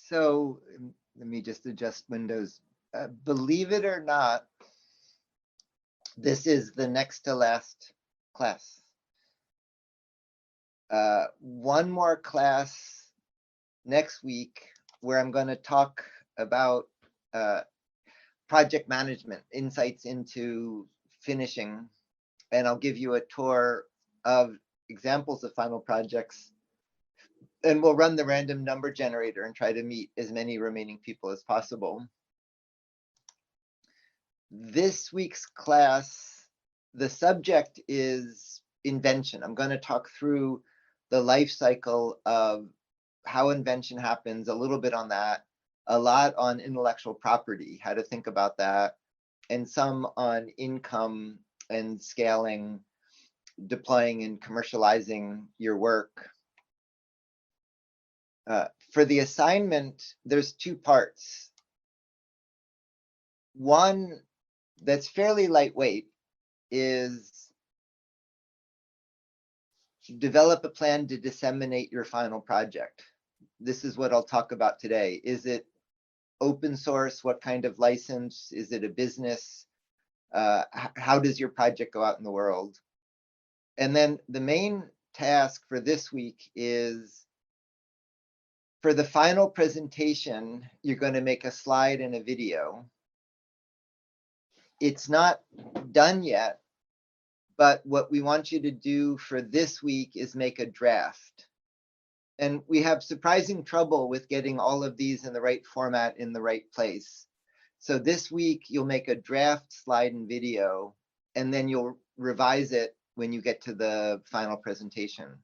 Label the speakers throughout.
Speaker 1: So let me just adjust windows. Believe it or not, this is the next to last class. One more class next week where I'm going to talk about project management, insights into finishing, and I'll give you a tour of examples of final projects. And we'll run the random number generator and try to meet as many remaining people as possible. This week's class, the subject is invention. I'm going to talk through the life cycle of how invention happens, a little bit on that, a lot on intellectual property, how to think about that, and some on income and scaling, deploying and commercializing your work. For the assignment, there's two parts. One that's fairly lightweight is develop a plan to disseminate your final project. This is what I'll talk about today. Is it open source? What kind of license? Is it a business? How does your project go out in the world? And then the main task for this week is, for the final presentation, you're going to make a slide and a video. It's not done yet, but what we want you to do for this week is make a draft. And we have surprising trouble with getting all of these in the right format in the right place. So this week, you'll make a draft slide and video, and then you'll revise it when you get to the final presentation.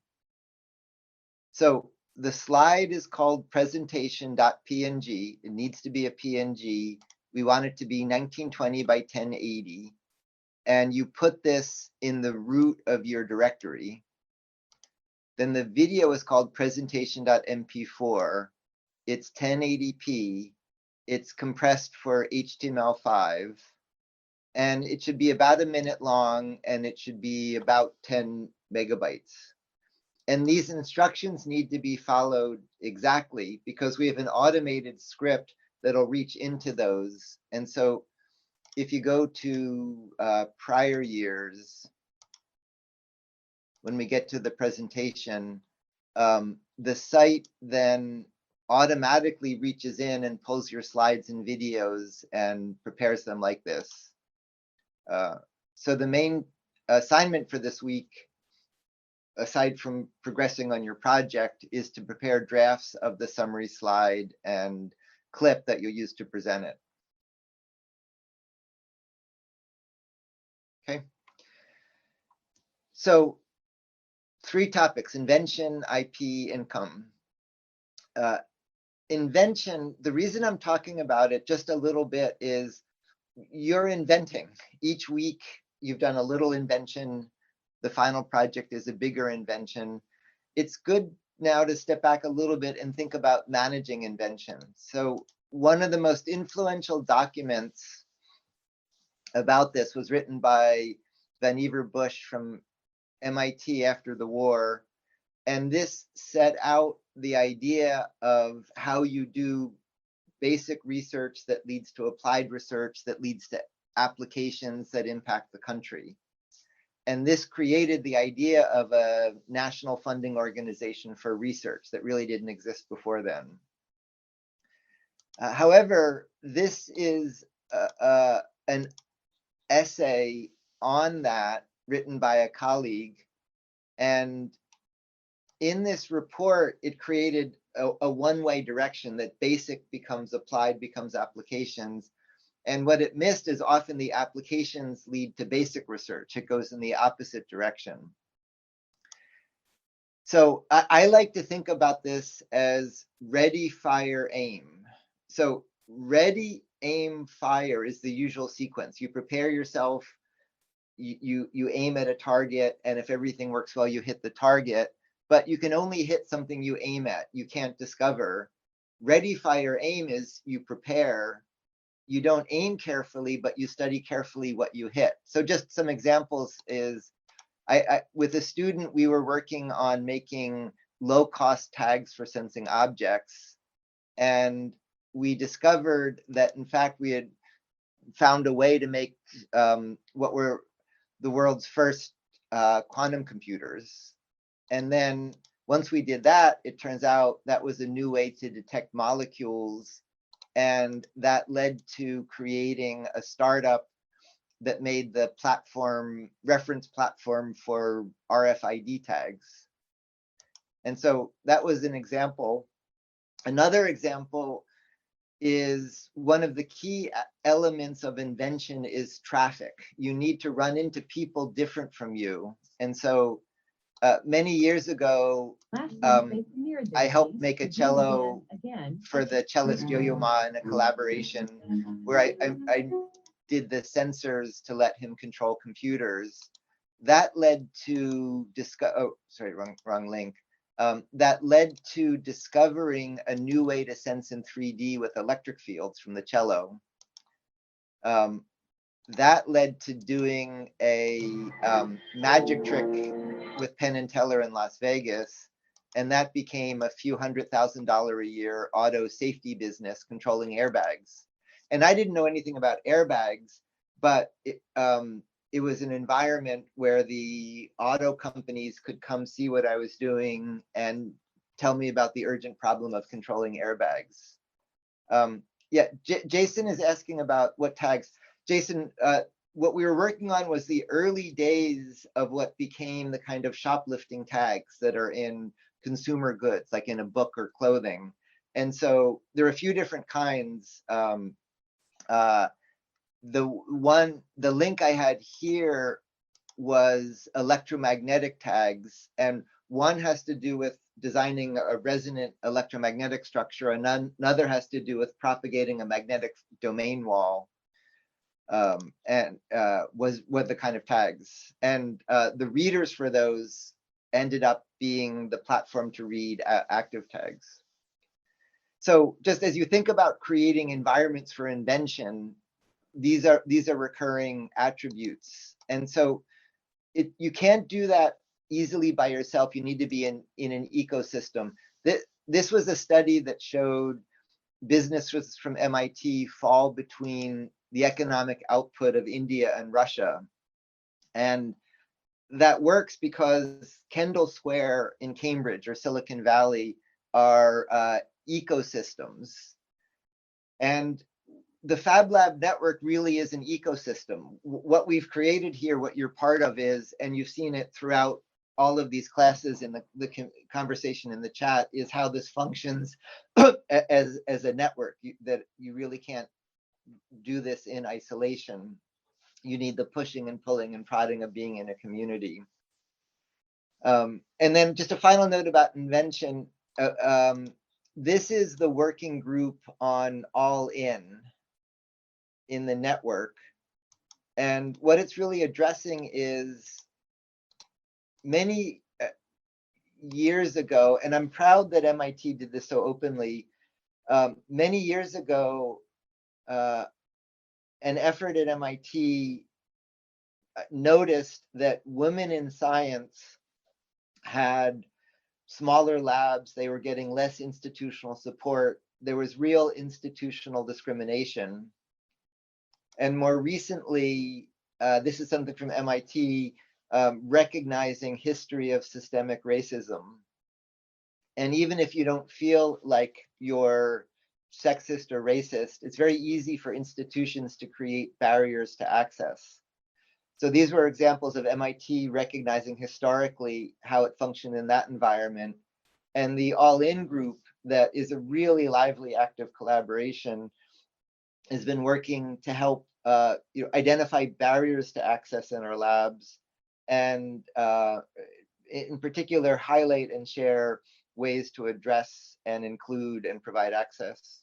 Speaker 1: So the slide is called presentation.png. It needs to be a PNG. We want it to be 1920 by 1080. And you put this in the root of your directory. Then the video is called presentation.mp4. It's 1080p. It's compressed for HTML5. And it should be about a minute long, and it should be about 10 megabytes. And these instructions need to be followed exactly because we have an automated script that'll reach into those. And so if you go to prior years, when we get to the presentation, the site then automatically reaches in and pulls your slides and videos and prepares them like this. So the main assignment for this week, aside from progressing on your project, is to prepare drafts of the summary slide and clip that you'll use to present it. Okay. So 3 topics: invention, IP, income. Invention, the reason I'm talking about it just a little bit is you're inventing. Each week you've done a little invention. The final project is a bigger invention. It's good now to step back a little bit and think about managing invention. So one of the most influential documents about this was written by Vannevar Bush from MIT after the war. And this set out the idea of how you do basic research that leads to applied research that leads to applications that impact the country. And this created the idea of a national funding organization for research that really didn't exist before then. However, this is an essay on that written by a colleague. And in this report, it created a one-way direction that basic becomes applied, becomes applications. And what it missed is often the applications lead to basic research. It goes in the opposite direction. So I like to think about this as ready, fire, aim. So ready, aim, fire is the usual sequence. You prepare yourself, you aim at a target, and if everything works well, you hit the target. But you can only hit something you aim at. You can't discover. Ready, fire, aim is you prepare. You don't aim carefully, but you study carefully what you hit. So just some examples is, with a student, we were working on making low-cost tags for sensing objects. And we discovered that, in fact, we had found a way to make what were the world's first quantum computers. And then once we did that, it turns out that was a new way to detect molecules. And that led to creating a startup that made the platform, reference platform for RFID tags. And so that was an example. Another example is one of the key elements of invention is traffic. You need to run into people different from you. And so many years ago, I helped make a cello for the cellist Yo-Yo Ma in a collaboration where I did the sensors to let him control computers. That led to wrong link. That led to discovering a new way to sense in 3D with electric fields from the cello. That led to doing a magic trick with Penn and Teller in Las Vegas. And that became a few $100,000 a year auto safety business controlling airbags. And I didn't know anything about airbags, but it was an environment where the auto companies could come see what I was doing and tell me about the urgent problem of controlling airbags. Yeah, Jason is asking about what tags. Jason, what we were working on was the early days of what became the kind of shoplifting tags that are in consumer goods, like in a book or clothing. And so there are a few different kinds. The link I had here was electromagnetic tags, and one has to do with designing a resonant electromagnetic structure, and another has to do with propagating a magnetic domain wall. And was the kind of tags. And the readers for those ended up being the platform to read active tags. So just as you think about creating environments for invention, these are recurring attributes. And so you can't do that easily by yourself. You need to be in an ecosystem. This was a study that showed businesses from MIT fall between the economic output of India and Russia. And that works because Kendall Square in Cambridge or Silicon Valley are ecosystems. And the Fab Lab network really is an ecosystem. What we've created here, what you're part of is, and you've seen it throughout all of these classes in the conversation in the chat, is how this functions as a network, that you really can't do this in isolation. You need the pushing and pulling and prodding of being in a community. And then just a final note about invention. This is the working group on All In the network. And what it's really addressing is many years ago, and I'm proud that MIT did this so openly. Many years ago, an effort at MIT noticed that women in science had smaller labs, they were getting less institutional support, there was real institutional discrimination. And more recently, this is something from MIT, recognizing history of systemic racism. And even if you don't feel like you're sexist or racist, it's very easy for institutions to create barriers to access. So these were examples of MIT recognizing historically how it functioned in that environment. And the All In group, that is a really lively, active collaboration, has been working to help identify barriers to access in our labs, and in particular, highlight and share ways to address and include and provide access.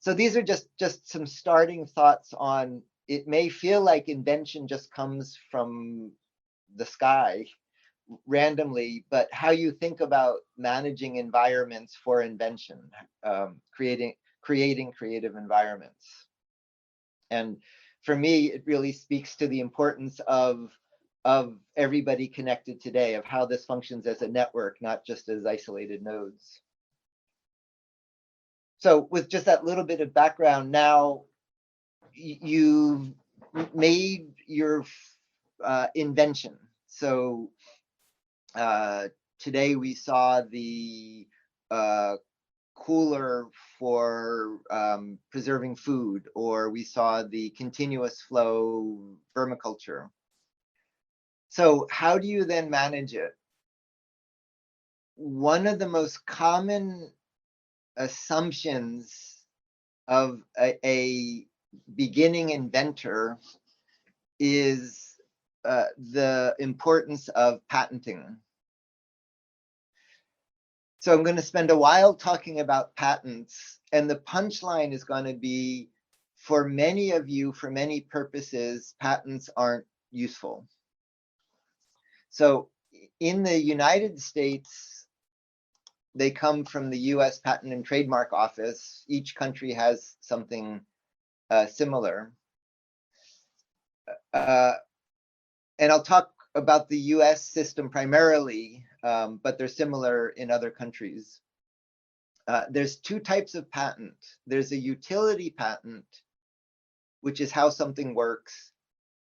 Speaker 1: So these are just some starting thoughts on, it may feel like invention just comes from the sky randomly, but how you think about managing environments for invention, creating creative environments. And for me, it really speaks to the importance of everybody connected today, of how this functions as a network, not just as isolated nodes. So with just that little bit of background, now you've made your invention. So today we saw the cooler for preserving food, or we saw the continuous flow vermiculture. So how do you then manage it? One of the most common assumptions of a beginning inventor is the importance of patenting. So I'm going to spend a while talking about patents, and the punchline is going to be, for many of you, for many purposes, patents aren't useful. So in the United States, they come from the US Patent and Trademark Office. Each country has something similar. And I'll talk about the US system primarily, but they're similar in other countries. There's two types of patent. There's a utility patent, which is how something works,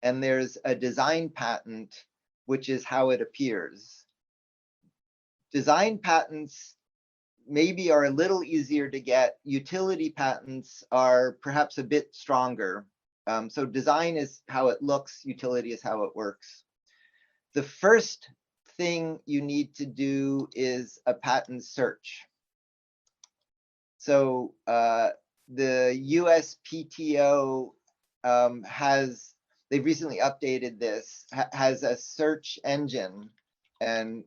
Speaker 1: and there's a design patent, which is how it appears. Design patents maybe are a little easier to get. Utility patents are perhaps a bit stronger. So design is how it looks, utility is how it works. The first thing you need to do is a patent search. So the USPTO they've recently updated this, has a search engine, and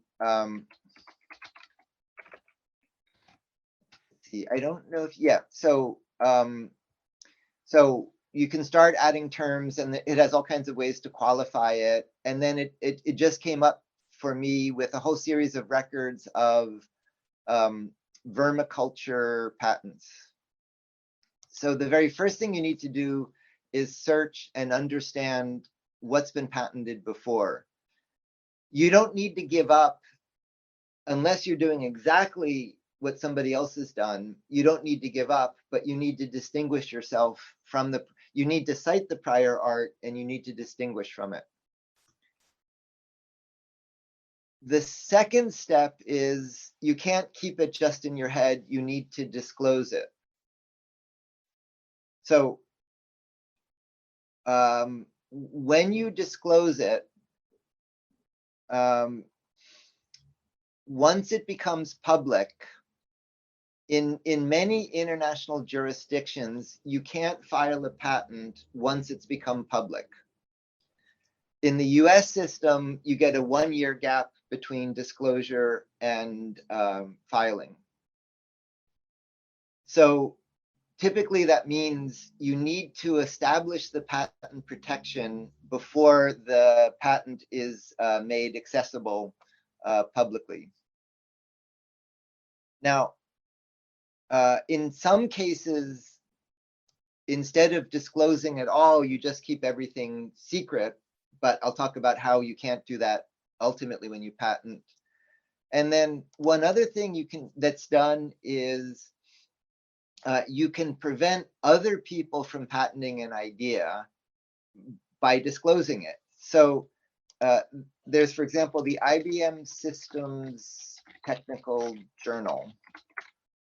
Speaker 1: see, I don't know if, yeah, so you can start adding terms, and it has all kinds of ways to qualify it. And then it just came up for me with a whole series of records of vermiculture patents. So the very first thing you need to do is search and understand what's been patented before. You don't need to give up unless you're doing exactly what somebody else has done. You don't need to give up, but you need to distinguish yourself from you need to cite the prior art, and you need to distinguish from it. The second step is you can't keep it just in your head. You need to disclose it. So when you disclose it, once it becomes public, in many international jurisdictions, you can't file a patent once it's become public. In the US system, you get a 1-year gap between disclosure and filing. So typically that means you need to establish the patent protection before the patent is made accessible publicly. Now, in some cases, instead of disclosing at all, you just keep everything secret, but I'll talk about how you can't do that ultimately when you patent. And then one other thing that's done is you can prevent other people from patenting an idea by disclosing it. So there's, for example, the IBM Systems Technical Journal.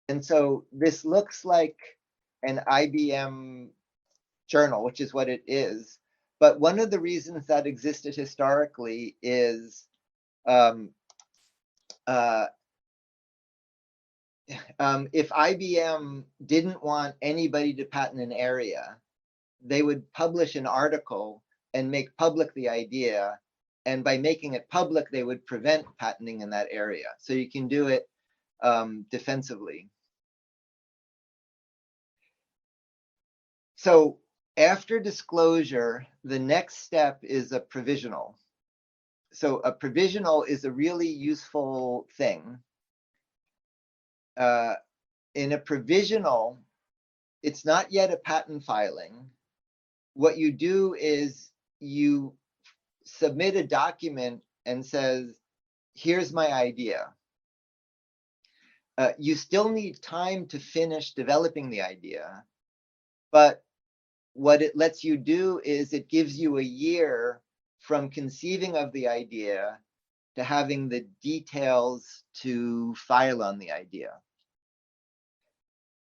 Speaker 1: And so this looks like an IBM journal, which is what it is. But one of the reasons that existed historically is if IBM didn't want anybody to patent an area, they would publish an article and make public the idea. And by making it public, they would prevent patenting in that area. So you can do it defensively. So after disclosure, the next step is a provisional. So a provisional is a really useful thing. In a provisional, it's not yet a patent filing. What you do is you submit a document and says, here's my idea. You still need time to finish developing the idea, but what it lets you do is it gives you a year from conceiving of the idea to having the details to file on the idea.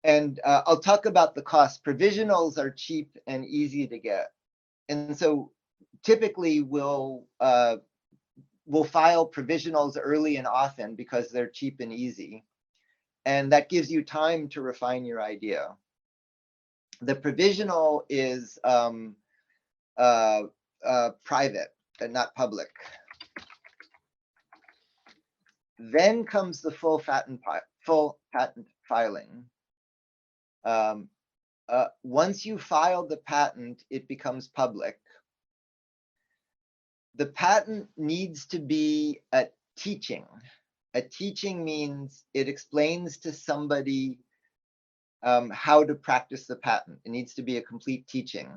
Speaker 1: And I'll talk about the cost. Provisionals are cheap and easy to get. And so typically we'll file provisionals early and often because they're cheap and easy. And that gives you time to refine your idea. The provisional is private and not public. Then comes the full patent filing. Once you file the patent, it becomes public. The patent needs to be a teaching. A teaching means it explains to somebody how to practice the patent. It needs to be a complete teaching.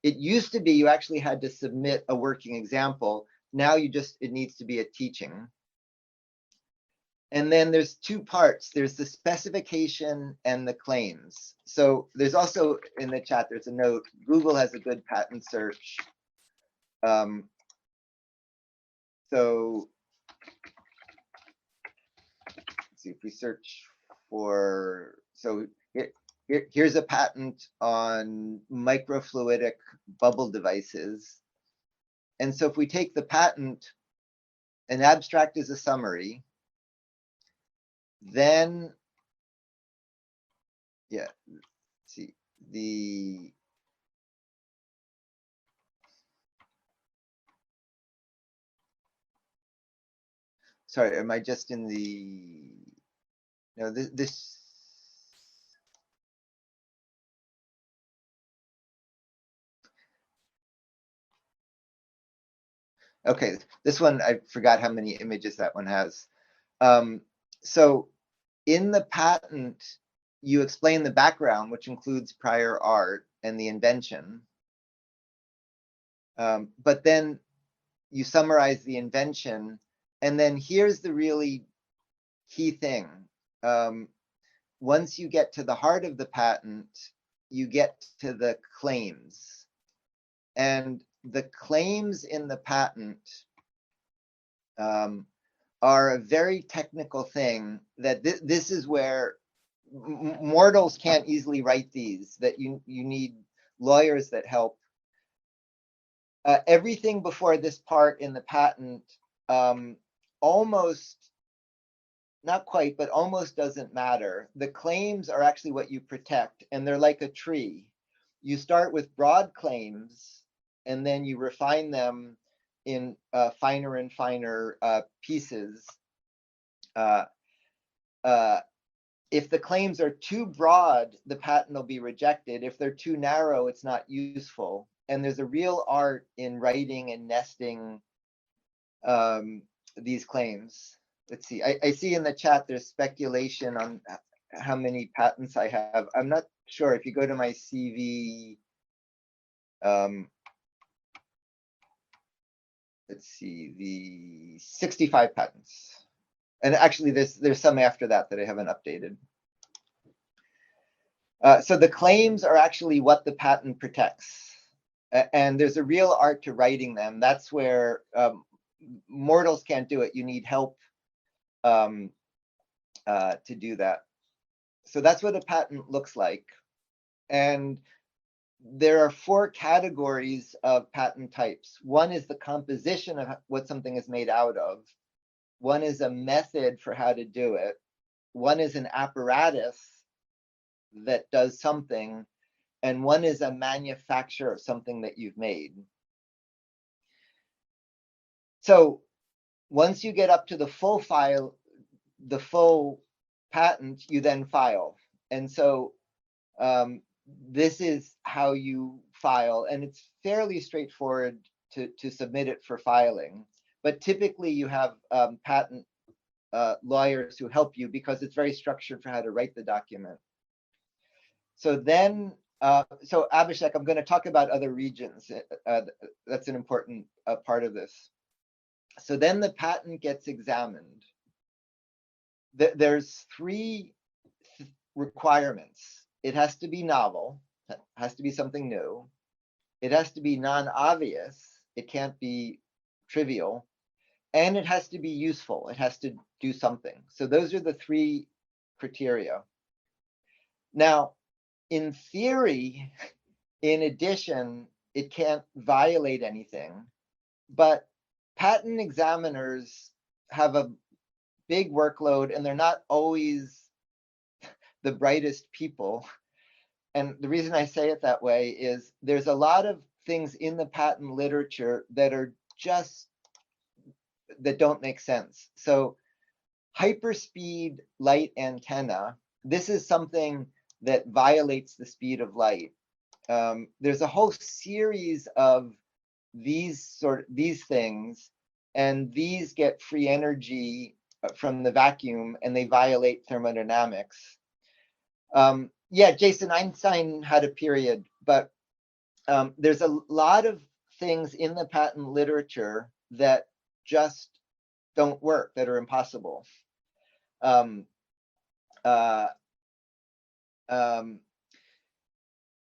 Speaker 1: It used to be you actually had to submit a working example. Now it needs to be a teaching. And then there's two parts. There's the specification and the claims. So there's also in the chat, there's a note, Google has a good patent search. So let's see if we search for, so here's a patent on microfluidic bubble devices. And so if we take the patent, an abstract is a summary. Then, yeah, let's see, sorry, am I just in the, no, this, okay, this one, I forgot how many images that one has. So in the patent, you explain the background, which includes prior art and the invention. But then you summarize the invention. And then here's the really key thing. Once you get to the heart of the patent, you get to the claims. And the claims in the patent are a very technical thing that this is where mortals can't easily write these, that you need lawyers that help. Everything before this part in the patent almost, not quite, but almost doesn't matter. The claims are actually what you protect, and they're like a tree. You start with broad claims, and then you refine them in finer and finer pieces. If the claims are too broad, the patent will be rejected. If they're too narrow, it's not useful. And there's a real art in writing and nesting these claims. Let's see, I see in the chat there's speculation on how many patents I have. I'm not sure. If you go to my CV, let's see, the 65 patents. And actually there's some after that I haven't updated. So the claims are actually what the patent protects. And there's a real art to writing them. That's where mortals can't do it. You need help to do that. So that's what a patent looks like. And there are 4 categories of patent types. One is the composition of what something is made out of. One is a method for how to do it. One is an apparatus that does something. And one is a manufacture of something that you've made. So once you get up to the full patent, you then file. And so this is how you file, and it's fairly straightforward to submit it for filing. But typically you have patent lawyers who help you because it's very structured for how to write the document. So then, so Abhishek, I'm going to talk about other regions. That's an important part of this. So then the patent gets examined. there's three requirements. It has to be novel, it has to be something new. It has to be non-obvious. It can't be trivial. And it has to be useful. It has to do something. So those are the three criteria. Now, in theory, in addition, it can't violate anything, but patent examiners have a big workload and they're not always the brightest people. And the reason I say it that way is there's a lot of things in the patent literature that are just, that don't make sense. So hyperspeed light antenna, this is something that violates the speed of light. There's a whole series of these things, and these get free energy from the vacuum and they violate thermodynamics. Yeah, Jason, Einstein had a period, but there's a lot of things in the patent literature that just don't work, that are impossible.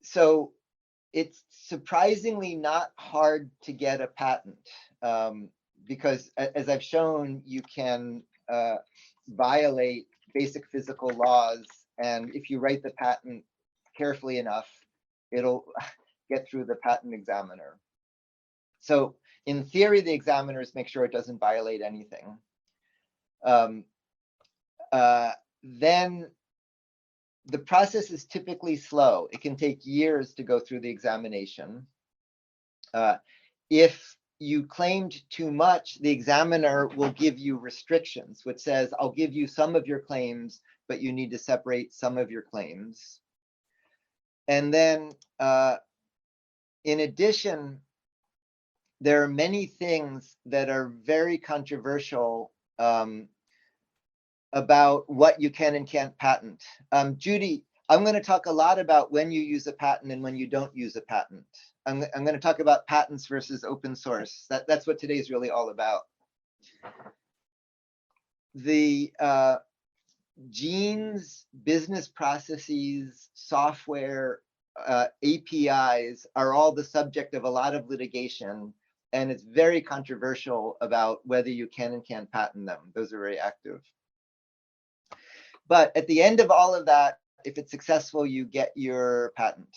Speaker 1: So it's surprisingly not hard to get a patent, because as I've shown, you can violate basic physical laws, and if you write the patent carefully enough, it'll get through the patent examiner. So in theory, the examiners make sure it doesn't violate anything. Then the process is typically slow. It can take years to go through the examination. If you claimed too much, the examiner will give you restrictions, which says, I'll give you some of your claims, but you need to separate some of your claims. And then in addition, there are many things that are very controversial about what you can and can't patent. Judy, I'm going to talk a lot about when you use a patent and when you don't use a patent. I'm going to talk about patents versus open source. That's what today's really all about. The genes, business processes, software, APIs are all the subject of a lot of litigation, and it's very controversial about whether you can and can't patent them. Those are very active. But at the end of all of that, if it's successful, you get your patent.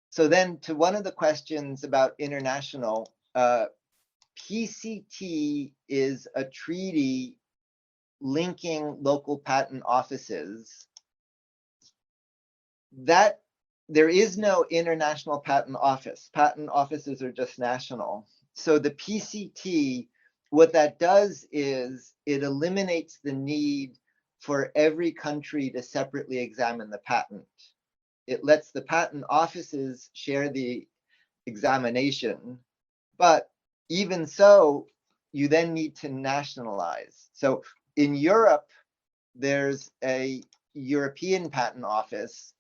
Speaker 1: So then to one of the questions about international, PCT is a treaty linking local patent offices. That there is no international patent office. Patent offices are just national. So the PCT, what that does is it eliminates the need for every country to separately examine the patent. It lets the patent offices share the examination, but even so, you then need to nationalize. So in Europe, there's a European patent office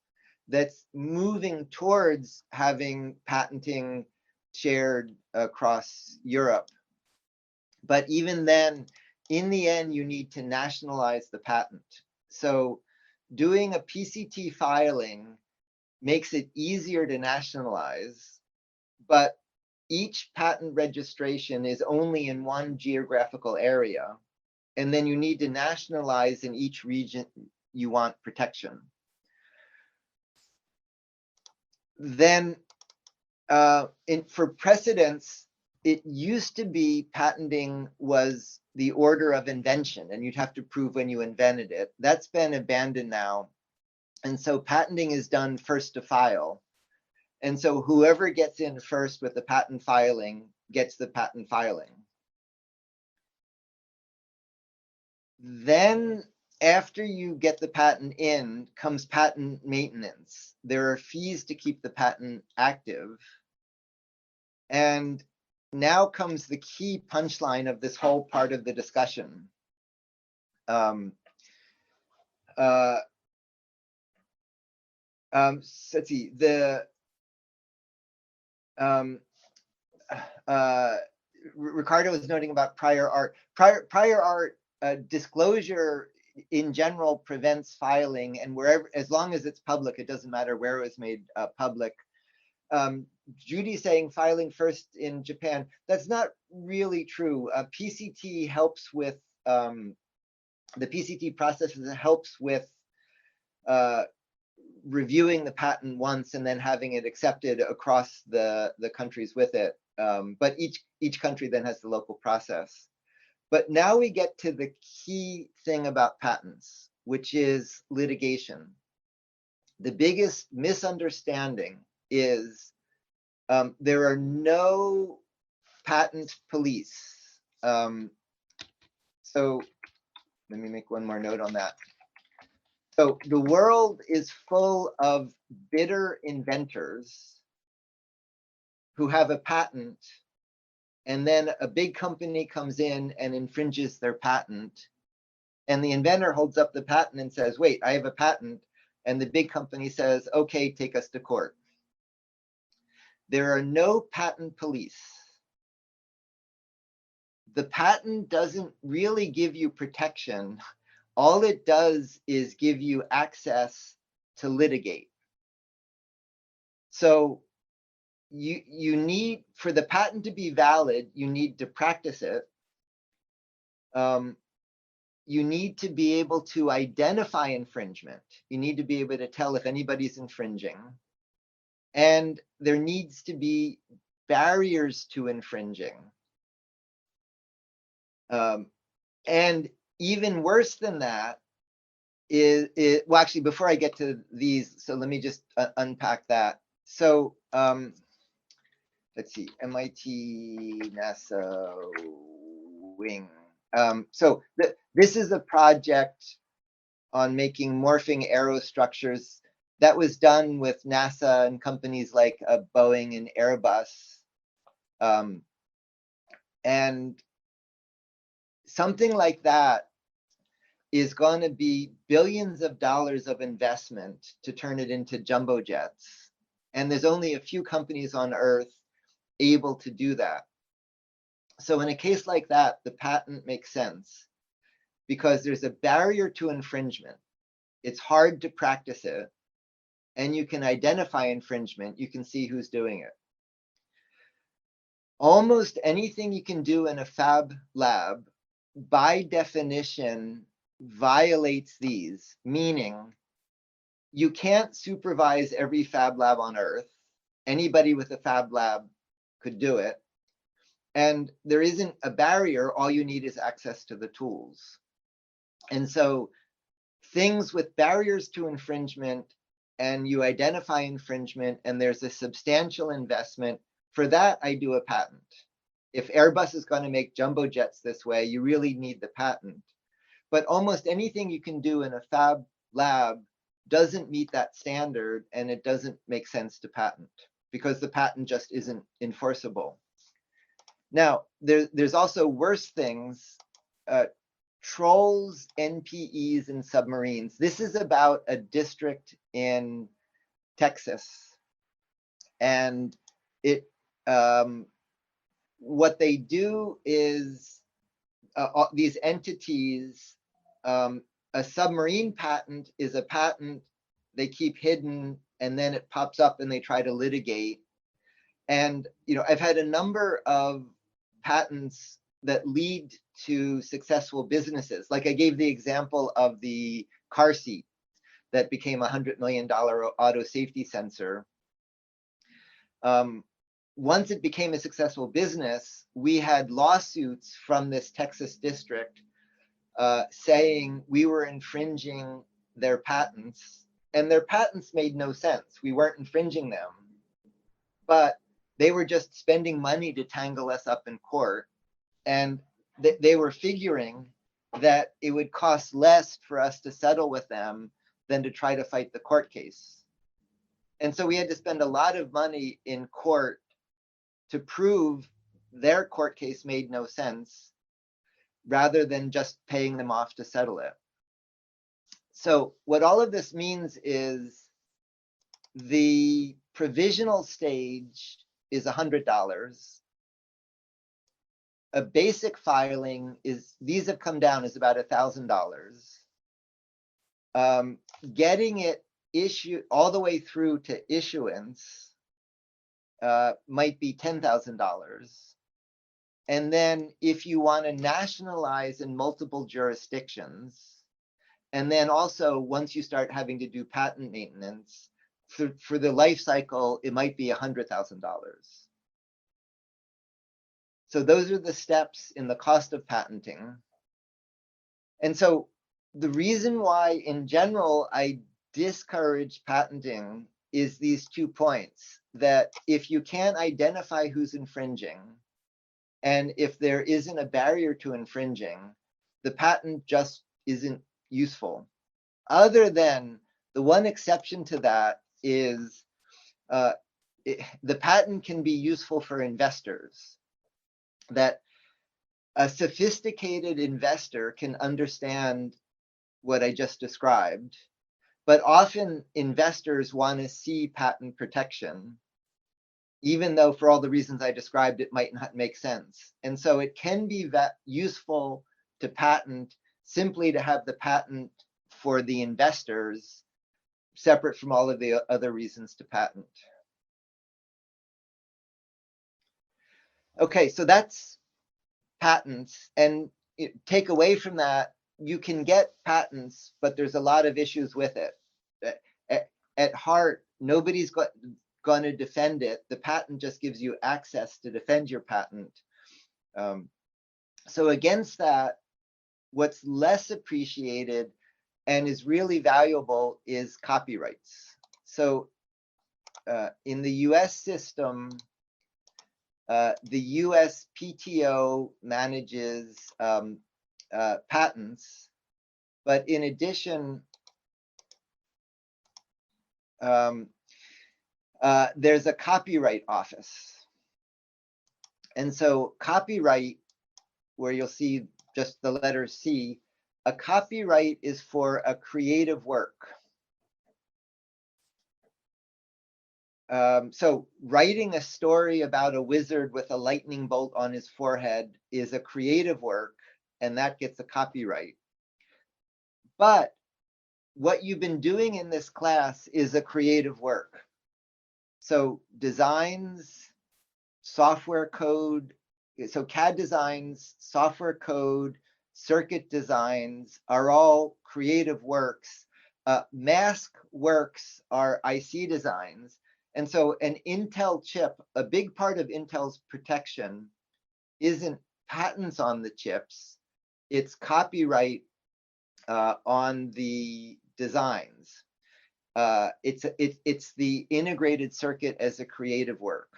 Speaker 1: that's moving towards having patenting shared across Europe. But even then, in the end, you need to nationalize the patent. So doing a PCT filing makes it easier to nationalize, but each patent registration is only in one geographical area. And then you need to nationalize in each region you want protection. Then for precedence, it used to be patenting was the order of invention, and you'd have to prove when you invented it. That's been abandoned now. And so patenting is done first to file. And so whoever gets in first with the patent filing gets the patent filing. Then after you get the patent in comes patent maintenance. There are fees to keep the patent active. And now comes the key punchline of this whole part of the discussion. Let's see, Ricardo was noting about prior art. Prior art disclosure in general prevents filing, and wherever, as long as it's public, it doesn't matter where it was made public. Judy's saying filing first in Japan. That's not really true. PCT helps with the PCT process helps with reviewing the patent once and then having it accepted across the countries with it. But each country then has the local process. But now we get to the key thing about patents, which is litigation. The biggest misunderstanding is there are no patent police. So let me make one more note on that. So the world is full of bitter inventors who have a patent, and then a big company comes in and infringes their patent, and the inventor holds up the patent and says, wait, I have a patent, and the big company says, okay, take us to court. There are no patent police. The patent doesn't really give you protection. All it does is give you access to litigate. So you need, for the patent to be valid, you need to practice it. You need to be able to identify infringement. You need to be able to tell if anybody's infringing. And there needs to be barriers to infringing. And even worse than that is, well, actually, before I get to these, so let me just unpack that. So let's see, MIT, NASA, wing. So this is a project on making morphing aerostructures that was done with NASA and companies like Boeing and Airbus. And something like that is going to be billions of dollars of investment to turn it into jumbo jets. And there's only a few companies on Earth able to do that. So in a case like that, the patent makes sense because there's a barrier to infringement. It's hard to practice it, and you can identify infringement. You can see who's doing it. Almost anything you can do in a fab lab, by definition, violates these, meaning you can't supervise every fab lab on Earth. Anybody with a fab lab could do it. And there isn't a barrier. All you need is access to the tools. And so things with barriers to infringement, and you identify infringement, and there's a substantial investment, for that, I do a patent. If Airbus is going to make jumbo jets this way, you really need the patent. But almost anything you can do in a fab lab doesn't meet that standard, and it doesn't make sense to patent because the patent just isn't enforceable. Now, there's also worse things, trolls, NPEs, and submarines. This is about a district in Texas. And it what they do is these entities, a submarine patent is a patent they keep hidden, and then it pops up and they try to litigate. And I've had a number of patents that lead to successful businesses. Like I gave the example of the car seat that became a $100 million auto safety sensor. Once it became a successful business, we had lawsuits from this Texas district saying we were infringing their patents, and their patents made no sense. We weren't infringing them, but they were just spending money to tangle us up in court. And they were figuring that it would cost less for us to settle with them than to try to fight the court case. And so we had to spend a lot of money in court to prove their court case made no sense, rather than just paying them off to settle it. So what all of this means is the provisional stage is $100. a basic filing is, these have come down, is about $1,000. Getting it issued all the way through to issuance might be $10,000. And then if you want to nationalize in multiple jurisdictions, and then also once you start having to do patent maintenance, for the life cycle, it might be $100,000. So those are the steps in the cost of patenting. And so the reason why in general I discourage patenting is these 2 points, that if you can't identify who's infringing, and if there isn't a barrier to infringing, the patent just isn't useful. Other than the one exception to that is the patent can be useful for investors, that a sophisticated investor can understand what I just described, but often investors want to see patent protection, even though for all the reasons I described, it might not make sense. And so it can be useful to patent simply to have the patent for the investors, separate from all of the other reasons to patent. Okay, so that's patents. And take away from that, you can get patents, but there's a lot of issues with it. At heart, nobody's going to defend it. The patent just gives you access to defend your patent. So against that, what's less appreciated and is really valuable is copyrights. So in the US system, the USPTO manages patents, but in addition, there's a copyright office. And so copyright, where you'll see just the letter C, a copyright is for a creative work. So writing a story about a wizard with a lightning bolt on his forehead is a creative work, and that gets a copyright. But what you've been doing in this class is a creative work. So designs, software code, so CAD designs, software code, circuit designs are all creative works. Mask works are IC designs. And so an Intel chip, a big part of Intel's protection isn't patents on the chips, it's copyright on the designs. It's the integrated circuit as a creative work.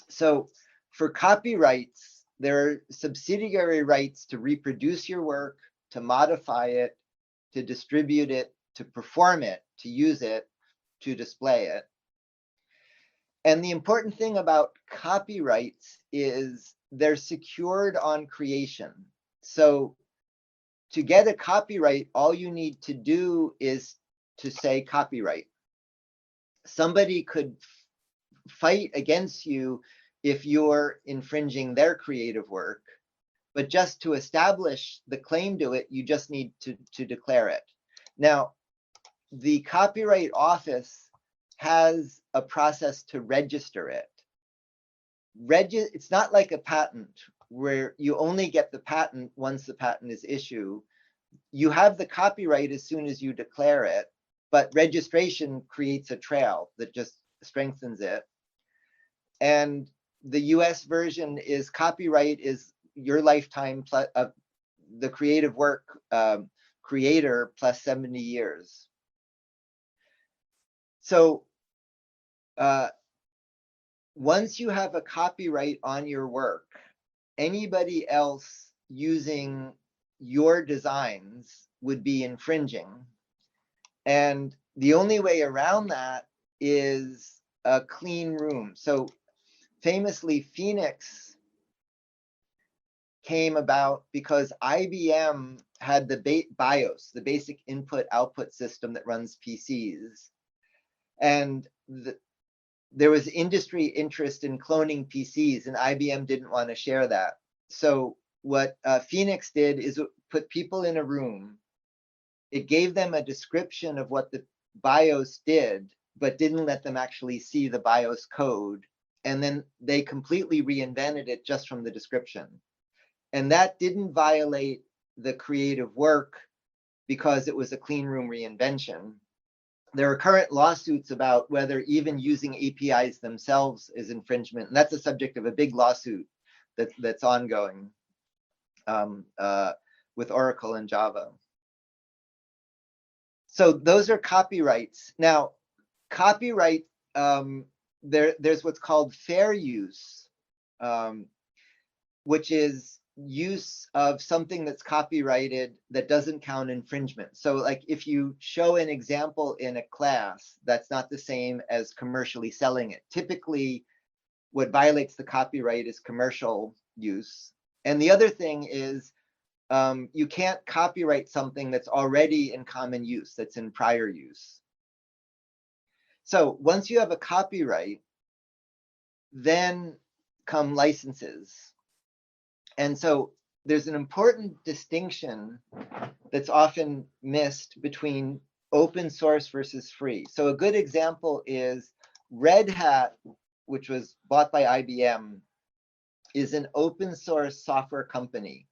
Speaker 1: So for copyrights, there are subsidiary rights to reproduce your work, to modify it, to distribute it, to perform it, to use it, to display it. And the important thing about copyrights is they're secured on creation. So to get a copyright, all you need to do is to say copyright. Somebody could fight against you if you're infringing their creative work, but just to establish the claim to it, you just need to declare it. Now, the Copyright Office has a process to register it. It's not like a patent where you only get the patent once the patent is issued. You have the copyright as soon as you declare it, but registration creates a trail that just strengthens it. And the US version is copyright is your lifetime plus the creative work creator plus 70 years. So once you have a copyright on your work, anybody else using your designs would be infringing. And the only way around that is a clean room. So famously, Phoenix came about because IBM had the BIOS, the basic input-output system that runs PCs. And there was industry interest in cloning PCs, and IBM didn't want to share that. So what Phoenix did is put people in a room. It gave them a description of what the BIOS did, but didn't let them actually see the BIOS code. And then they completely reinvented it just from the description. And that didn't violate the creative work because it was a clean room reinvention. There are current lawsuits about whether even using APIs themselves is infringement. And that's the subject of a big lawsuit that's ongoing with Oracle and Java. So those are copyrights. Now, copyright, there's what's called fair use, which is use of something that's copyrighted that doesn't count infringement. So like if you show an example in a class, that's not the same as commercially selling it. Typically, what violates the copyright is commercial use. And the other thing is you can't copyright something that's already in common use, that's in prior use. So once you have a copyright, then come licenses. And so there's an important distinction that's often missed between open source versus free. So a good example is Red Hat, which was bought by IBM, is an open source software company.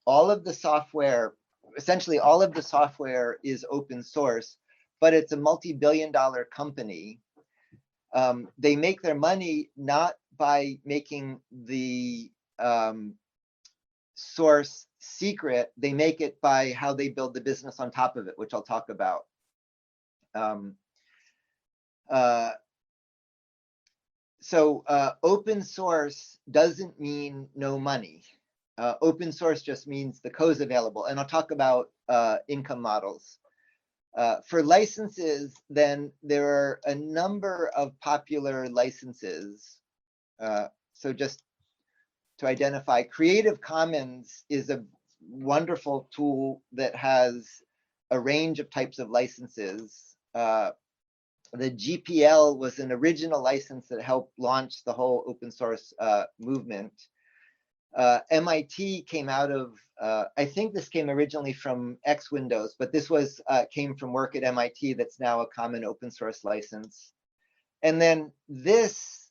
Speaker 1: All of the software, essentially all of the software is open source, but it's a multi-billion-dollar company. They make their money not by making the source secret, they make it by how they build the business on top of it, which I'll talk about. So open source doesn't mean no money. Open source just means the code's available. And I'll talk about income models. For licenses, then there are a number of popular licenses. So just to identify, Creative Commons is a wonderful tool that has a range of types of licenses. The GPL was an original license that helped launch the whole open source movement. MIT came out of, I think this came originally from X Windows, but this was came from work at MIT that's now a common open source license. And then this,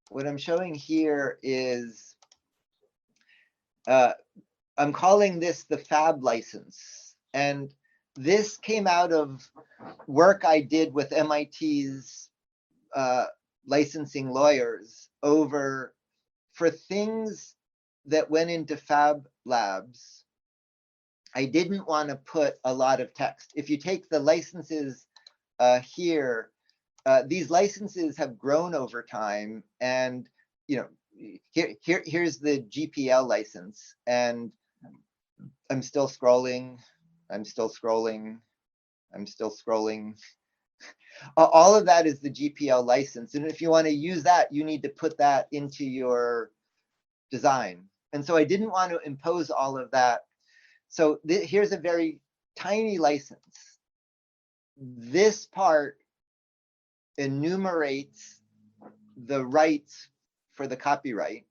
Speaker 1: what I'm showing here is, I'm calling this the Fab license. And this came out of work I did with MIT's licensing lawyers over for things that went into Fab Labs. I didn't want to put a lot of text. If you take the licenses here, these licenses have grown over time, and here's the GPL license, and I'm still scrolling, I'm still scrolling, I'm still scrolling. All of that is the GPL license, and if you want to use that, you need to put that into your design. And so I didn't want to impose all of that. So here's a very tiny license. This part enumerates the rights for the copyright.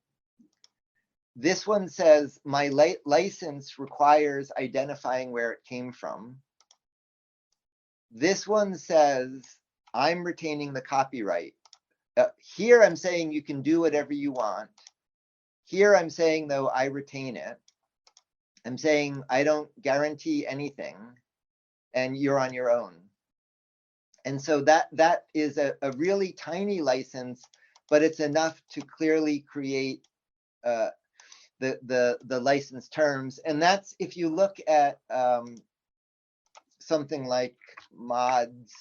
Speaker 1: This one says my license requires identifying where it came from. This one says I'm retaining the copyright. Here I'm saying you can do whatever you want. Here I'm saying, though, I retain it. I'm saying I don't guarantee anything, and you're on your own. And so that is a really tiny license, but it's enough to clearly create the license terms. And that's if you look at something like mods,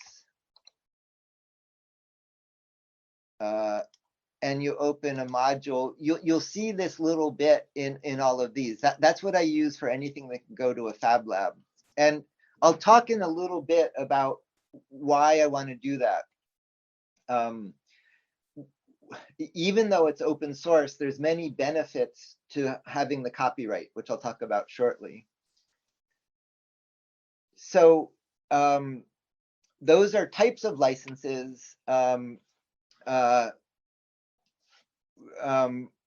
Speaker 1: and you open a module, you'll see this little bit in all of these. That's what I use for anything that can go to a Fab Lab. And I'll talk in a little bit about why I want to do that. Even though it's open source, there's many benefits to having the copyright, which I'll talk about shortly. So those are types of licenses.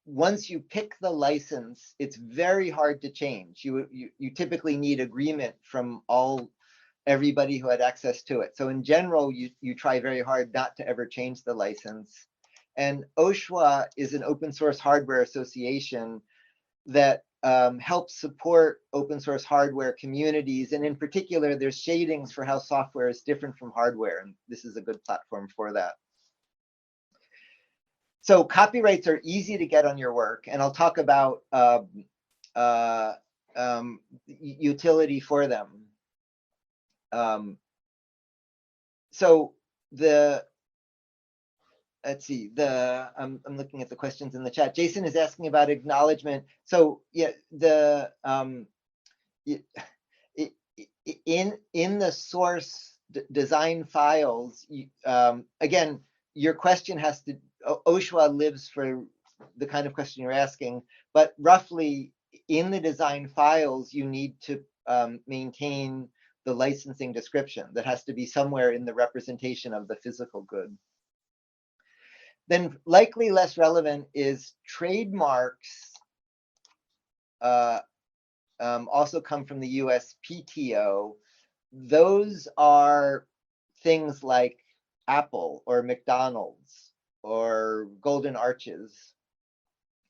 Speaker 1: once you pick the license, it's very hard to change. You typically need agreement from everybody who had access to it. So in general, you try very hard not to ever change the license. And OSHWA is an open source hardware association that helps support open source hardware communities. And in particular, there's shadings for how software is different from hardware. And this is a good platform for that. So copyrights are easy to get on your work. And I'll talk about utility for them. So let's see, I'm looking at the questions in the chat. Jason is asking about acknowledgement. So yeah, in the source design files, again, your question has to, OSHWA lives for the kind of question you're asking, but roughly in the design files, you need to maintain the licensing description that has to be somewhere in the representation of the physical good. Then likely less relevant is trademarks also come from the USPTO. Those are things like Apple or McDonald's or Golden Arches.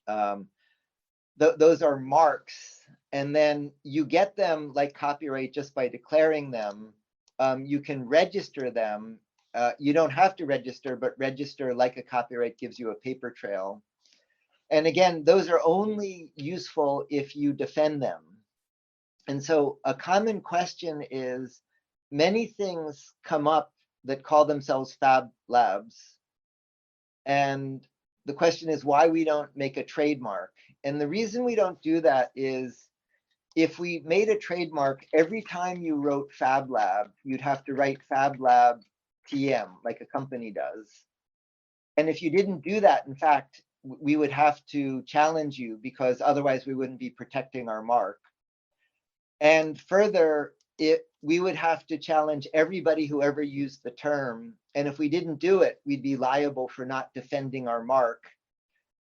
Speaker 1: Those are marks. And then you get them like copyright just by declaring them. You can register them. You don't have to register, but register like a copyright gives you a paper trail. And again, those are only useful if you defend them. And so a common question is, many things come up that call themselves Fab Labs. And the question is why we don't make a trademark. And the reason we don't do that is, if we made a trademark, every time you wrote Fab Lab, you'd have to write Fab Lab TM, like a company does. And if you didn't do that, in fact, we would have to challenge you, because otherwise we wouldn't be protecting our mark. And further, we would have to challenge everybody who ever used the term. And if we didn't do it, we'd be liable for not defending our mark.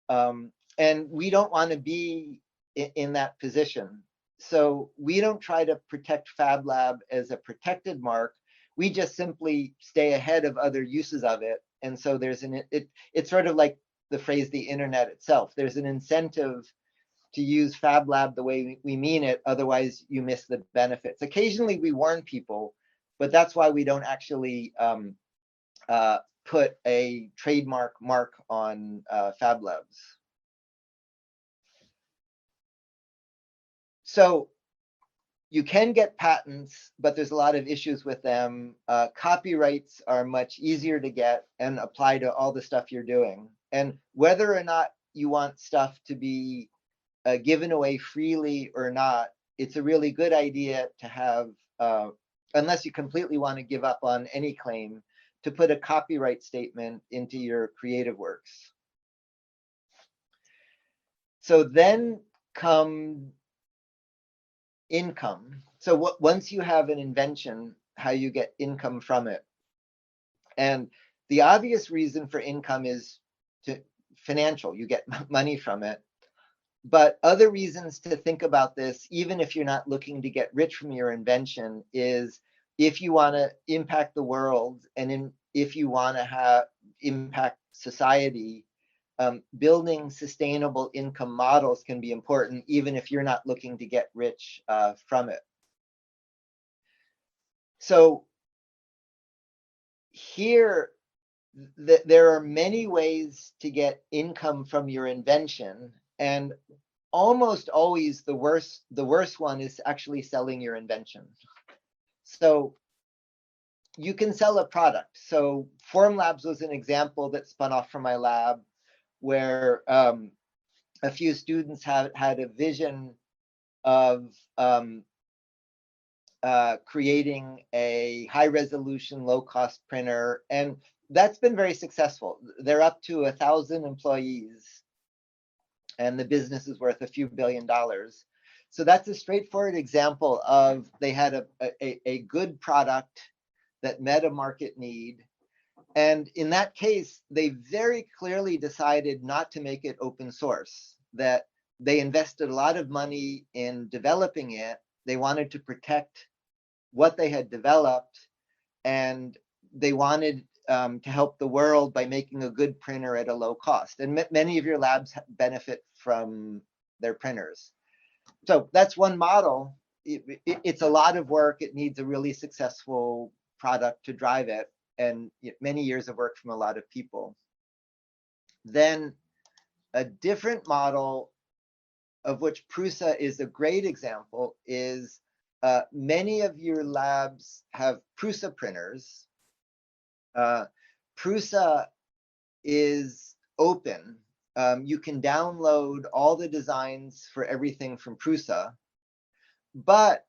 Speaker 1: And we don't want to be in that position. So we don't try to protect Fab Lab as a protected mark. We just simply stay ahead of other uses of it. And so there's it's sort of like the phrase the internet itself. There's an incentive to use Fab Lab the way we mean it, otherwise you miss the benefits. Occasionally we warn people, but that's why we don't actually put a trademark mark on Fab Labs. So you can get patents, but there's a lot of issues with them. Copyrights are much easier to get and apply to all the stuff you're doing. And whether or not you want stuff to be given away freely or not, it's a really good idea to have, unless you completely want to give up on any claim, to put a copyright statement into your creative works. So then come income. So once you have an invention, how you get income from it. And the obvious reason for income is financial. You get money from it. But other reasons to think about this, even if you're not looking to get rich from your invention, is if you want to impact the world and if you want to impact society, building sustainable income models can be important, even if you're not looking to get rich from it. So here, there are many ways to get income from your invention, and almost always the worst one is actually selling your invention. So you can sell a product. So Formlabs was an example that spun off from my lab, where a few students had a vision of creating a high-resolution, low-cost printer, and that's been very successful. They're up to 1,000 employees, and the business is worth a few $1 billion. So that's a straightforward example of they had a good product that met a market need. And in that case, they very clearly decided not to make it open source, that they invested a lot of money in developing it. They wanted to protect what they had developed, and they wanted to help the world by making a good printer at a low cost. And many of your labs benefit from their printers. So that's one model. It's a lot of work. It needs a really successful product to drive it, and many years of work from a lot of people. Then a different model, of which Prusa is a great example, is many of your labs have Prusa printers. Prusa is open. You can download all the designs for everything from Prusa, but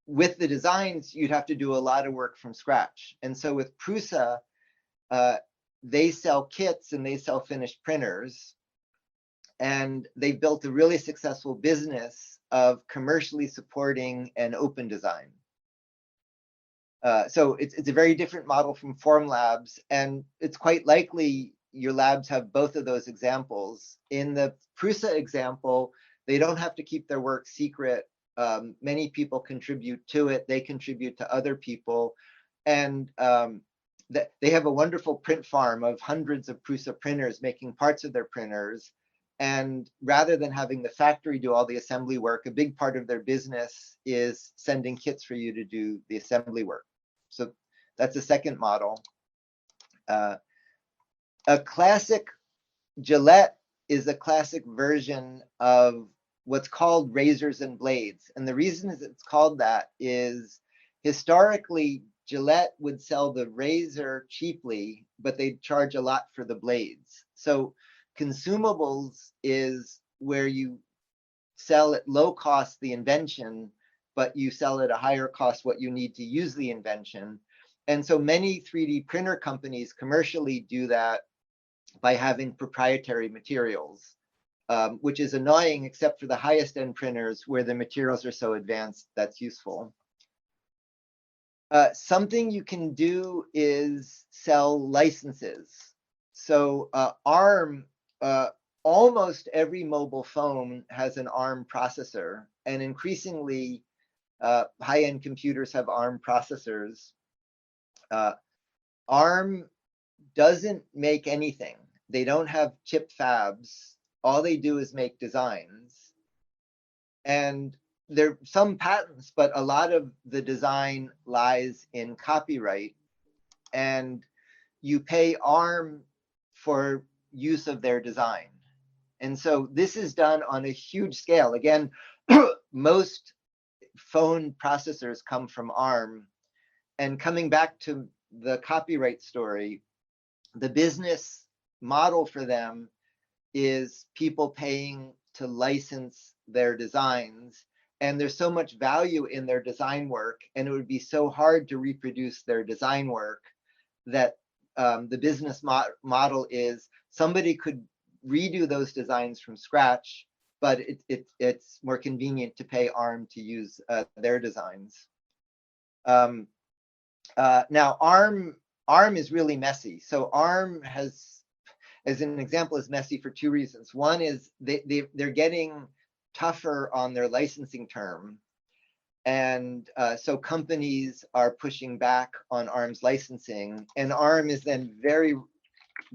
Speaker 1: with the designs, you'd have to do a lot of work from scratch. And so with Prusa, they sell kits and they sell finished printers. And they've built a really successful business of commercially supporting an open design. So it's a very different model from Formlabs, and it's quite likely your labs have both of those examples. In the Prusa example, they don't have to keep their work secret. Many people contribute to it. They contribute to other people. And they have a wonderful print farm of hundreds of Prusa printers making parts of their printers. And rather than having the factory do all the assembly work, a big part of their business is sending kits for you to do the assembly work. So that's a second model. A classic Gillette is a classic version of what's called razors and blades. And the reason it's called that is historically, Gillette would sell the razor cheaply, but they'd charge a lot for the blades. So consumables is where you sell at low cost the invention, but you sell at a higher cost what you need to use the invention. And so many 3D printer companies commercially do that by having proprietary materials, which is annoying except for the highest end printers where the materials are so advanced that's useful. Something you can do is sell licenses. So ARM, almost every mobile phone has an ARM processor, and increasingly high-end computers have ARM processors. ARM doesn't make anything. They don't have chip fabs. All they do is make designs. And there are some patents, but a lot of the design lies in copyright. And you pay ARM for use of their design. And so this is done on a huge scale. Again, most phone processors come from ARM. And coming back to the copyright story, the business model for them is people paying to license their designs. And there's so much value in their design work, and it would be so hard to reproduce their design work that the business model is somebody could redo those designs from scratch, but it's more convenient to pay ARM to use their designs. Now, ARM is really messy. So ARM has, as an example, is messy for two reasons. One is they're getting tougher on their licensing term. And so companies are pushing back on ARM's licensing. And ARM is then very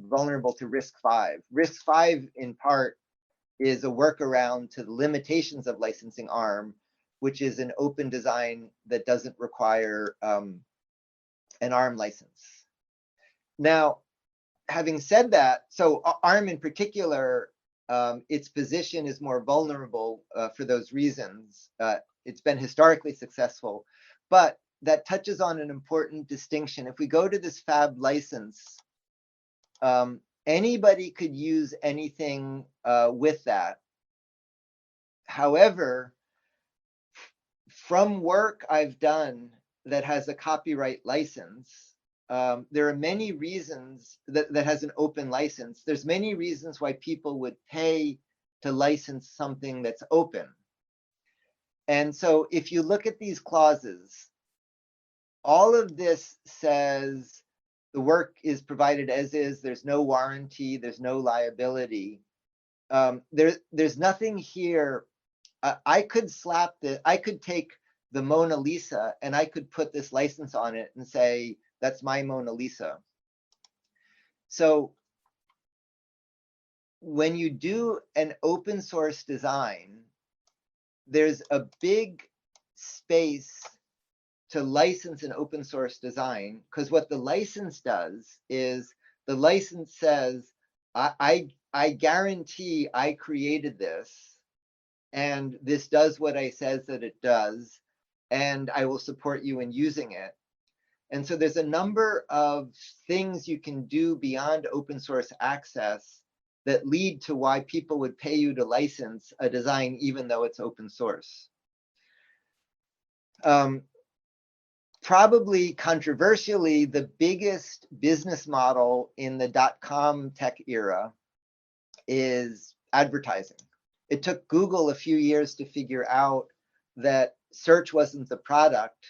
Speaker 1: vulnerable to RISC-V. RISC-V, in part, is a workaround to the limitations of licensing ARM, which is an open design that doesn't require an ARM license. Now, having said that, so ARM in particular, its position is more vulnerable for those reasons. It's been historically successful, but that touches on an important distinction. If we go to this Fab license, anybody could use anything with that. However, from work I've done that has a copyright license, there are many reasons that has an open license. There's many reasons why people would pay to license something that's open. And so if you look at these clauses, all of this says the work is provided as is. There's no warranty. There's no liability. There's nothing here. I could I could take the Mona Lisa and I could put this license on it and say, that's my Mona Lisa. So when you do an open source design, there's a big space to license an open source design, because what the license does is the license says, I guarantee I created this, and this does what I says that it does, and I will support you in using it. And so there's a number of things you can do beyond open source access that lead to why people would pay you to license a design, even though it's open source. Probably controversially, the biggest business model in the .com tech era is advertising. It took Google a few years to figure out that search wasn't the product.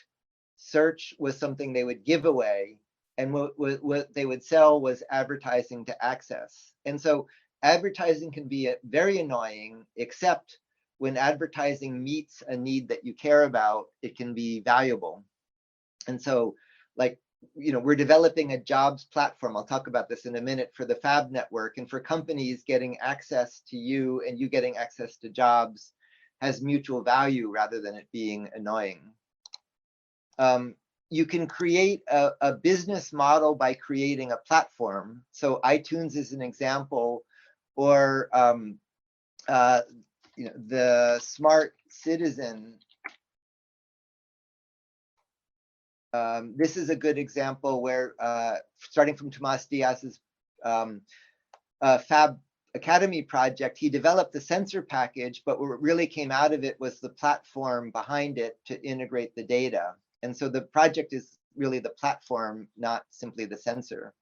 Speaker 1: Search was something they would give away, and what they would sell was advertising to access. And so advertising can be very annoying, except when advertising meets a need that you care about, it can be valuable. And so, like, we're developing a jobs platform. I'll talk about this in a minute, for the Fab network, and for companies getting access to you and you getting access to jobs has mutual value rather than it being annoying. You can create a business model by creating a platform. So iTunes is an example, or the Smart Citizen. This is a good example where, starting from Tomas Diaz's Fab Academy project, he developed the sensor package, but what really came out of it was the platform behind it to integrate the data. And so the project is really the platform, not simply the sensor.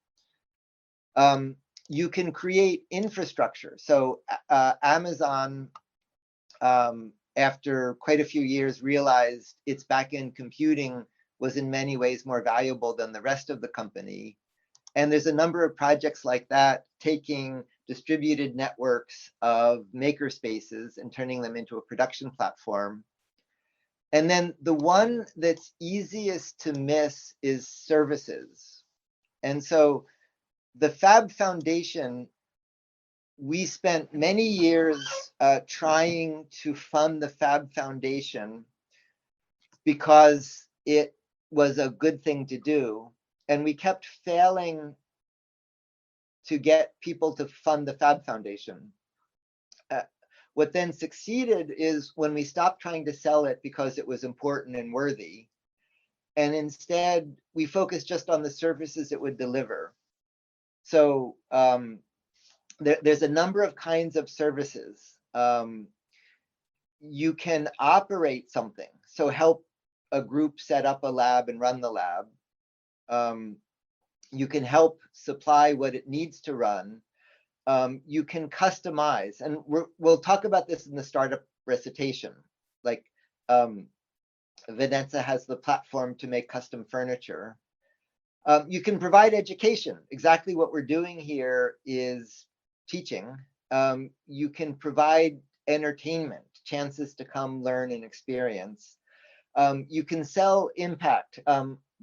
Speaker 1: You can create infrastructure. So Amazon, after quite a few years, realized its back-end computing was in many ways more valuable than the rest of the company. And there's a number of projects like that, taking distributed networks of maker spaces and turning them into a production platform. And then the one that's easiest to miss is services. And so the Fab Foundation, we spent many years trying to fund the Fab Foundation because it was a good thing to do. And we kept failing to get people to fund the Fab Foundation. What then succeeded is when we stopped trying to sell it because it was important and worthy, and instead we focused just on the services it would deliver. So there's a number of kinds of services. You can operate something, so help a group set up a lab and run the lab. You can help supply what it needs to run. You can customize, and we'll talk about this in the startup recitation. Like Vanessa has the platform to make custom furniture. You can provide education. Exactly what we're doing here is teaching. You can provide entertainment, chances to come learn and experience. You can sell impact.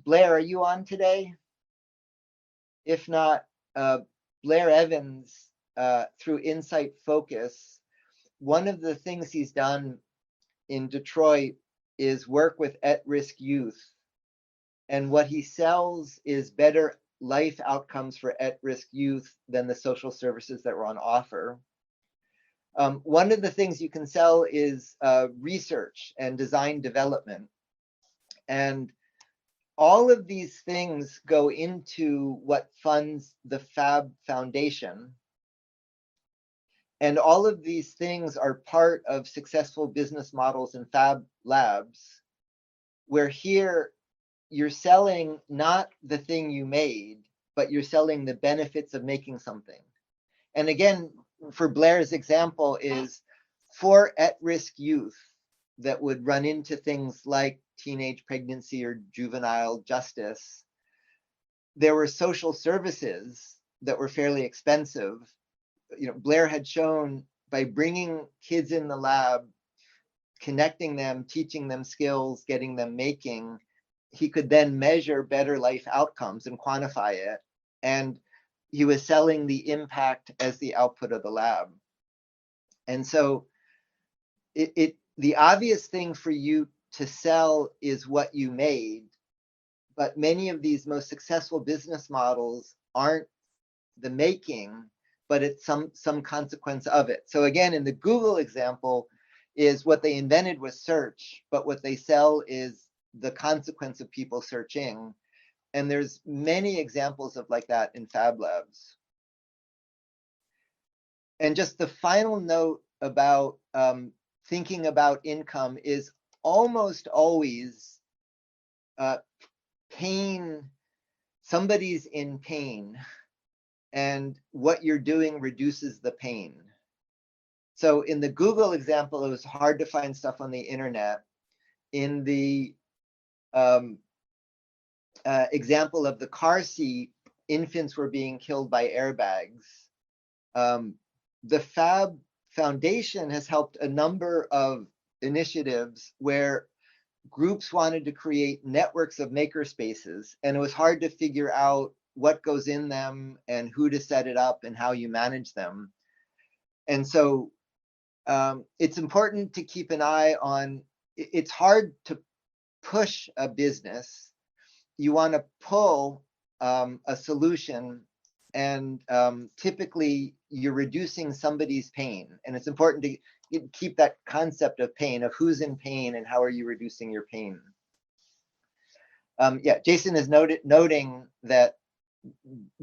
Speaker 1: Blair, are you on today? If not, Blair Evans, through Insight Focus, one of the things he's done in Detroit is work with at-risk youth. And what he sells is better life outcomes for at-risk youth than the social services that were on offer. One of the things you can sell is research and design development. And all of these things go into what funds the Fab Foundation. And all of these things are part of successful business models in Fab Labs, where here you're selling not the thing you made, but you're selling the benefits of making something. And again, for Blair's example, is for at-risk youth that would run into things like teenage pregnancy or juvenile justice, there were social services that were fairly expensive. Blair had shown by bringing kids in the lab, connecting them, teaching them skills, getting them making, he could then measure better life outcomes and quantify it. And he was selling the impact as the output of the lab. And so the obvious thing for you to sell is what you made, but many of these most successful business models aren't the making, but it's some consequence of it. So again, in the Google example, is what they invented was search, but what they sell is the consequence of people searching. And there's many examples of like that in Fab Labs. And just the final note about thinking about income is almost always pain. Somebody's in pain, and what you're doing reduces the pain. So in the Google example, it was hard to find stuff on the internet. In the example of the car seat, infants were being killed by airbags. The Fab Foundation has helped a number of initiatives where groups wanted to create networks of maker spaces, and it was hard to figure out what goes in them and who to set it up and how you manage them. And so it's important to keep an eye on, it's hard to push a business. You want to pull a solution, and typically you're reducing somebody's pain. And it's important to keep that concept of pain, of who's in pain and how are you reducing your pain. Yeah, Jason is noting that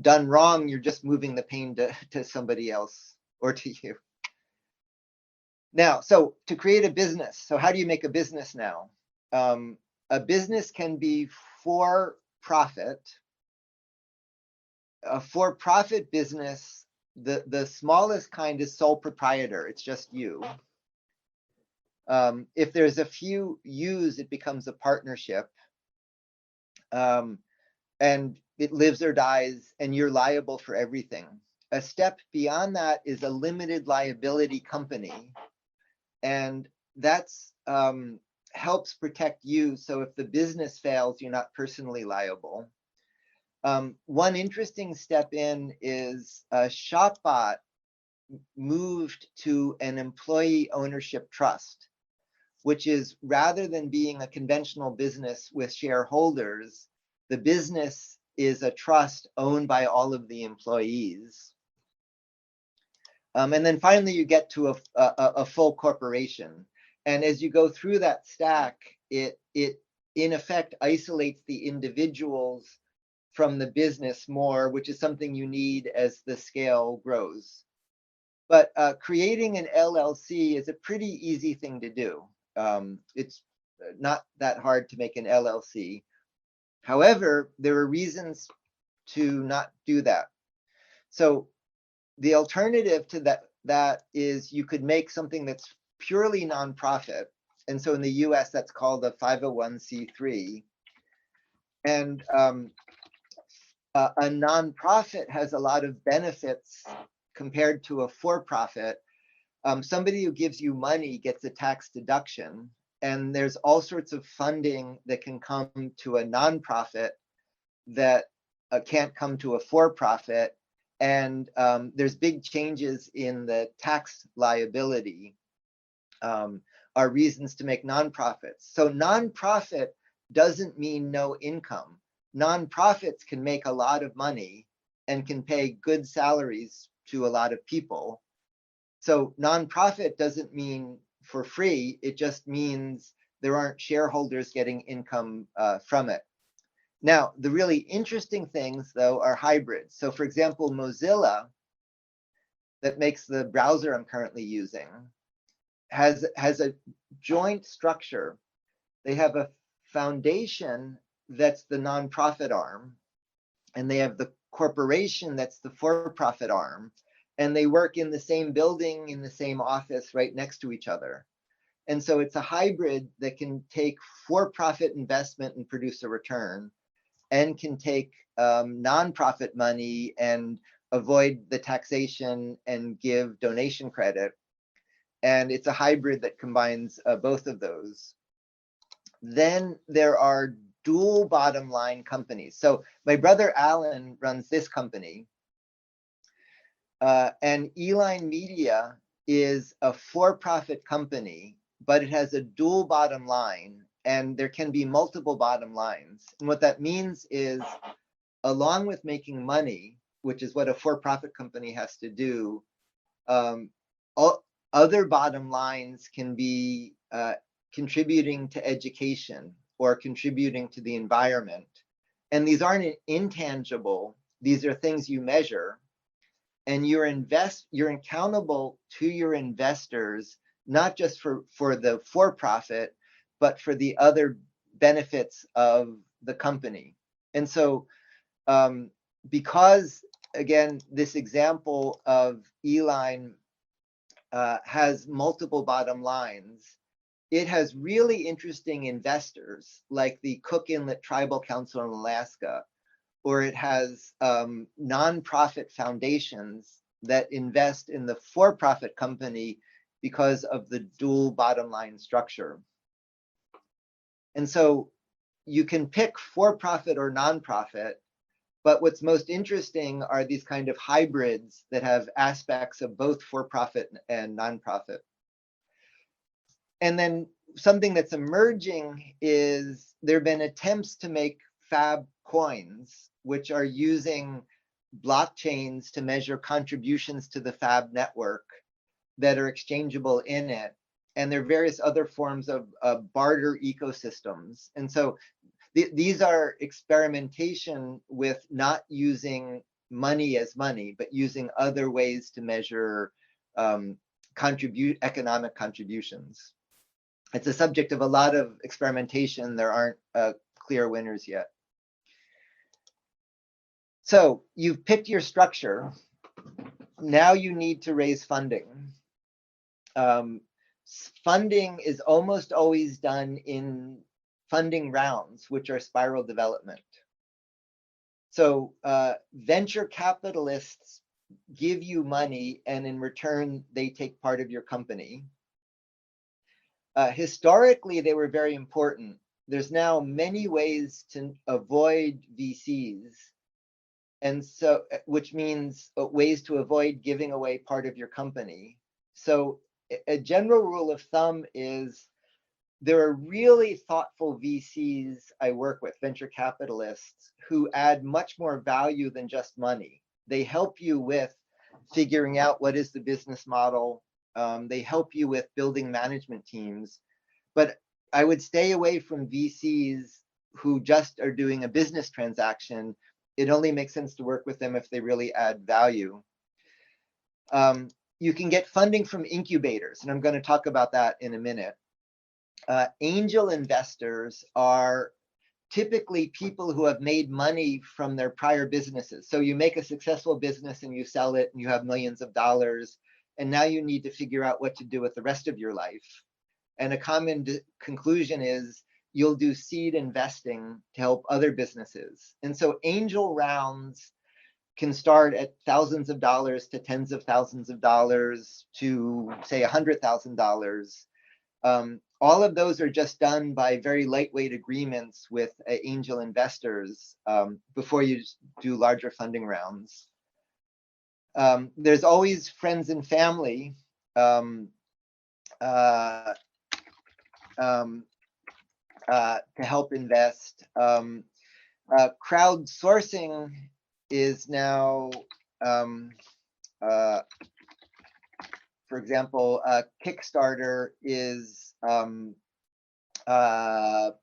Speaker 1: done wrong, you're just moving the pain to somebody else or to you. Now, so to create a business, so how do you make a business now? A business can be for profit. A for-profit business, the smallest kind is sole proprietor. It's just you. If there's a few yous, it becomes a partnership. And it lives or dies, and you're liable for everything. A step beyond that is a limited liability company. And that's helps protect you. So if the business fails, you're not personally liable. One interesting step in is ShopBot moved to an employee ownership trust, which is rather than being a conventional business with shareholders, the business is a trust owned by all of the employees. And then finally, you get to a full corporation. And as you go through that stack, it in effect isolates the individuals from the business more, which is something you need as the scale grows. But creating an LLC is a pretty easy thing to do. It's not that hard to make an LLC. However, there are reasons to not do that. So the alternative to that is you could make something that's purely nonprofit. And so in the US, that's called a 501c3. And a nonprofit has a lot of benefits compared to a for-profit. Somebody who gives you money gets a tax deduction, and there's all sorts of funding that can come to a nonprofit that can't come to a for-profit. And there's big changes in the tax liability are reasons to make nonprofits. So nonprofit doesn't mean no income. Nonprofits can make a lot of money and can pay good salaries to a lot of people. So nonprofit doesn't mean for free. It just means there aren't shareholders getting income from it. Now, the really interesting things, though, are hybrids. So for example, Mozilla, that makes the browser I'm currently using, has a joint structure. They have a foundation that's the nonprofit arm, and they have the corporation that's the for-profit arm, and they work in the same building, in the same office, right next to each other. And so it's a hybrid that can take for-profit investment and produce a return, and can take nonprofit money and avoid the taxation and give donation credit. And it's a hybrid that combines both of those. Then there are dual bottom line companies. So my brother Alan runs this company. And Eline Media is a for-profit company, but it has a dual bottom line, and there can be multiple bottom lines. And what that means is, along with making money, which is what a for-profit company has to do, other bottom lines can be contributing to education or contributing to the environment. And these aren't intangible. These are things you measure. And you're accountable to your investors, not just for the for-profit, but for the other benefits of the company. And so because, again, this example of Eline has multiple bottom lines, it has really interesting investors like the Cook Inlet Tribal Council in Alaska, or it has nonprofit foundations that invest in the for-profit company because of the dual bottom line structure. And so you can pick for-profit or nonprofit, but what's most interesting are these kind of hybrids that have aspects of both for-profit and nonprofit. And then something that's emerging is there have been attempts to make Fab coins, which are using blockchains to measure contributions to the Fab network that are exchangeable in it. And there are various other forms of barter ecosystems. And so these are experimentation with not using money as money, but using other ways to measure economic contributions. It's a subject of a lot of experimentation. There aren't clear winners yet. So you've picked your structure. Now you need to raise funding. Funding is almost always done in funding rounds, which are spiral development. So venture capitalists give you money, and in return, they take part of your company. Historically, they were very important. There's now many ways to avoid VCs. And so, which means ways to avoid giving away part of your company. So a general rule of thumb is there are really thoughtful VCs I work with, venture capitalists, who add much more value than just money. They help you with figuring out what is the business model. They help you with building management teams. But I would stay away from VCs who just are doing a business transaction. It only makes sense to work with them if they really add value. You can get funding from incubators, and I'm going to talk about that in a minute. Angel investors are typically people who have made money from their prior businesses. So you make a successful business and you sell it and you have millions of dollars, and now you need to figure out what to do with the rest of your life. And a common conclusion is you'll do seed investing to help other businesses. And so angel rounds can start at thousands of dollars to tens of thousands of dollars to, say, $100,000. All of those are just done by very lightweight agreements with angel investors before you do larger funding rounds. There's always friends and family to help invest. Crowdsourcing is now, for example, Kickstarter is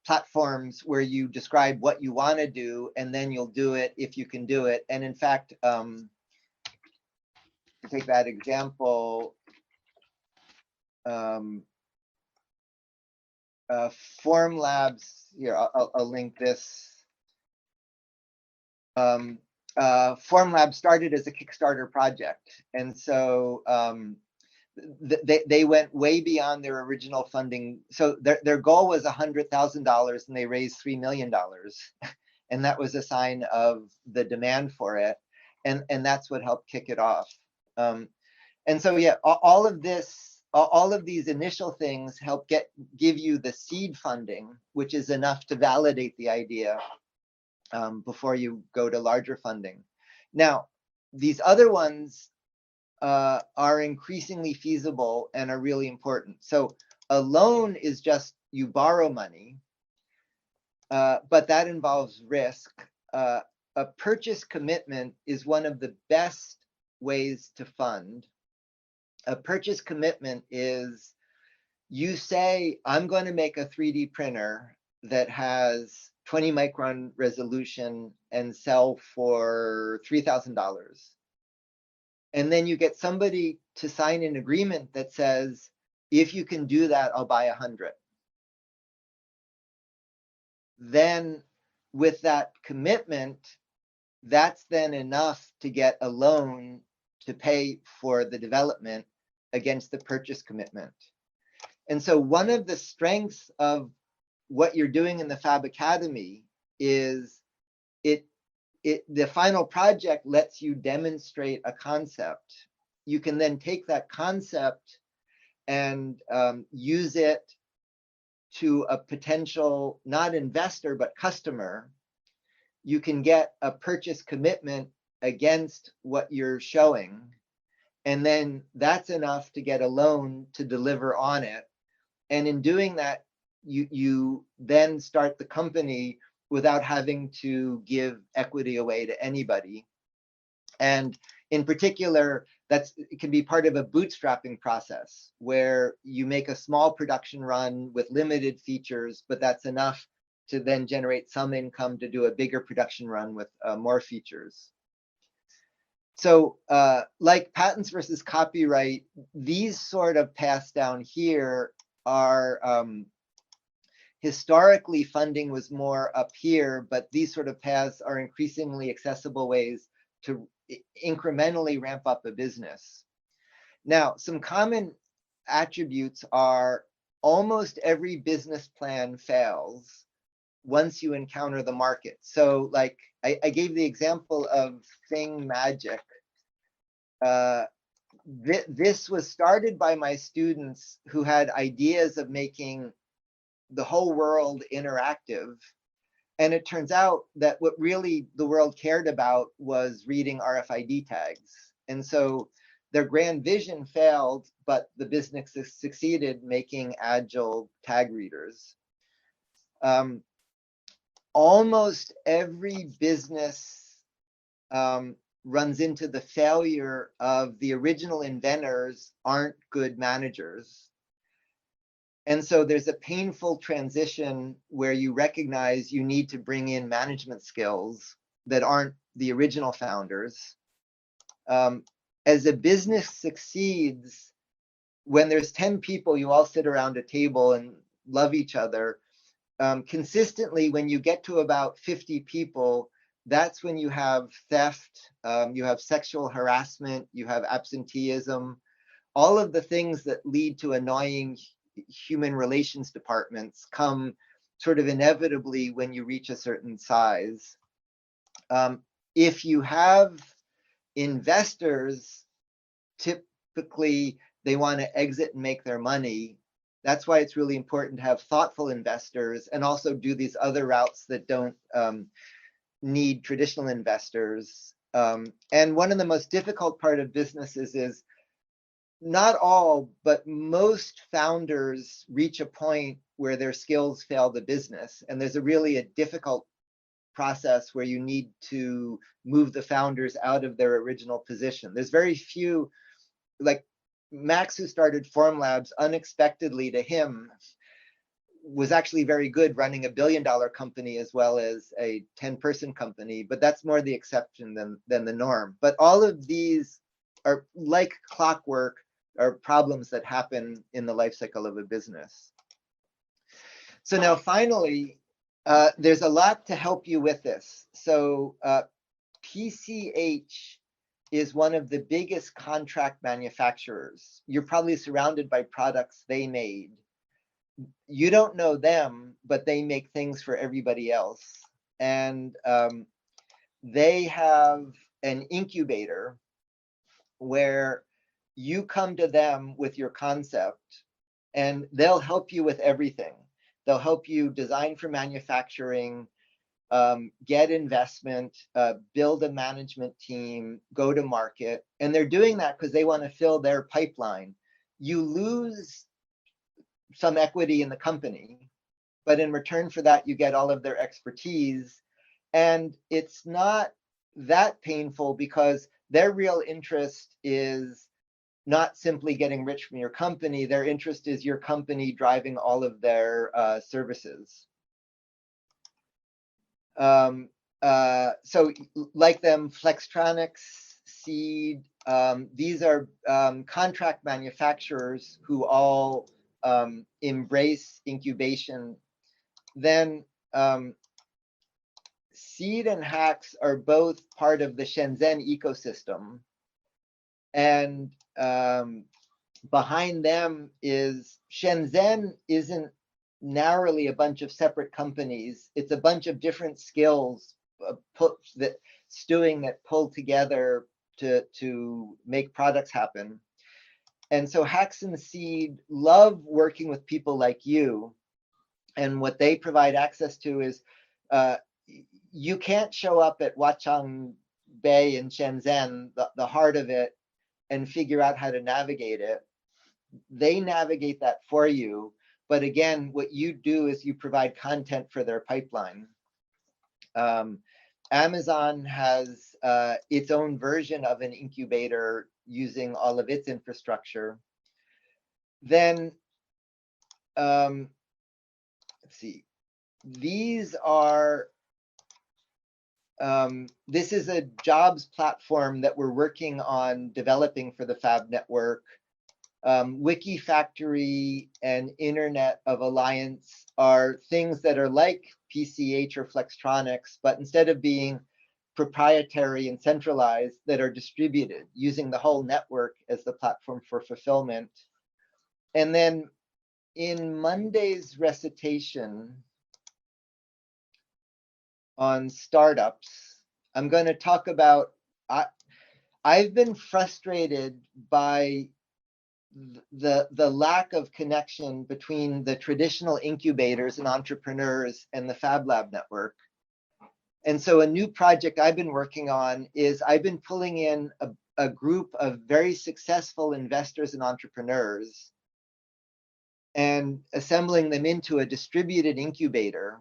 Speaker 1: platforms where you describe what you want to do, and then you'll do it if you can do it. And in fact, to take that example, Formlabs, here, I'll link this. Formlabs started as a Kickstarter project. And so they went way beyond their original funding. So their goal was $100,000 and they raised $3 million. And that was a sign of the demand for it. And that's what helped kick it off. And so, yeah, all of these initial things help give you the seed funding, which is enough to validate the idea before you go to larger funding. Now, these other ones are increasingly feasible and are really important. So a loan is just you borrow money, but that involves risk. A purchase commitment is one of the best ways to fund. A purchase commitment is you say, I'm going to make a 3D printer that has 20 micron resolution and sell for $3,000. And then you get somebody to sign an agreement that says, if you can do that, I'll buy 100. Then with that commitment, that's then enough to get a loan to pay for the development against the purchase commitment. And so one of the strengths of what you're doing in the Fab Academy is the final project lets you demonstrate a concept. You can then take that concept and use it to a potential, not investor, but customer. You can get a purchase commitment against what you're showing. And then that's enough to get a loan to deliver on it. And in doing that, you then start the company without having to give equity away to anybody. And in particular, it can be part of a bootstrapping process where you make a small production run with limited features, but that's enough to then generate some income to do a bigger production run with more features. So like patents versus copyright, these sort of paths down here are historically funding was more up here, but these sort of paths are increasingly accessible ways to incrementally ramp up a business. Now, some common attributes are almost every business plan fails once you encounter the market. So like I gave the example of Thing Magic. This was started by my students who had ideas of making the whole world interactive. And it turns out that what really the world cared about was reading RFID tags. And so their grand vision failed, but the business succeeded making agile tag readers. Almost every business runs into the failure of the original inventors aren't good managers. And so there's a painful transition where you recognize you need to bring in management skills that aren't the original founders. As a business succeeds, when there's 10 people, you all sit around a table and love each other. Consistently, when you get to about 50 people, that's when you have theft, you have sexual harassment, you have absenteeism, all of the things that lead to annoying human relations departments come sort of inevitably when you reach a certain size. If you have investors, typically they want to exit and make their money. That's why it's really important to have thoughtful investors and also do these other routes that don't need traditional investors. And one of the most difficult part of businesses is not all, but most founders reach a point where their skills fail the business. And there's a difficult process where you need to move the founders out of their original position. There's very few, like Max, who started Formlabs, unexpectedly to him, was actually very good running a $1 billion company as well as a 10-person company, but that's more the exception than the norm. But all of these are like clockwork, are problems that happen in the life cycle of a business. So now finally, there's a lot to help you with this. So PCH is one of the biggest contract manufacturers. You're probably surrounded by products they made. You don't know them, but they make things for everybody else. And they have an incubator where you come to them with your concept and they'll help you with everything. They'll help you design for manufacturing, get investment, build a management team, go to market. And they're doing that because they want to fill their pipeline. You lose some equity in the company, but in return for that, you get all of their expertise. And it's not that painful because their real interest is not simply getting rich from your company. Their interest is your company driving all of their services. So like them, Flextronics, Seed, these are contract manufacturers who all embrace incubation. Then Seed and Hacks are both part of the Shenzhen ecosystem. And behind them is Shenzhen isn't narrowly a bunch of separate companies. It's a bunch of different skills that pull together to make products happen. And so Hacks and Seed love working with people like you. And what they provide access to is you can't show up at Huachang Bay in Shenzhen, the heart of it, and figure out how to navigate it. They navigate that for you. But again, what you do is you provide content for their pipeline. Amazon has its own version of an incubator using all of its infrastructure. Then, let's see, these are, this is a jobs platform that we're working on developing for the Fab Network. Wiki Factory and Internet of Alliance are things that are like PCH or Flextronics, but instead of being proprietary and centralized, that are distributed using the whole network as the platform for fulfillment. And then in Monday's recitation on startups, I'm going to talk about, I've been frustrated by the lack of connection between the traditional incubators and entrepreneurs and the Fab Lab network. And so a new project I've been working on is I've been pulling in a group of very successful investors and entrepreneurs and assembling them into a distributed incubator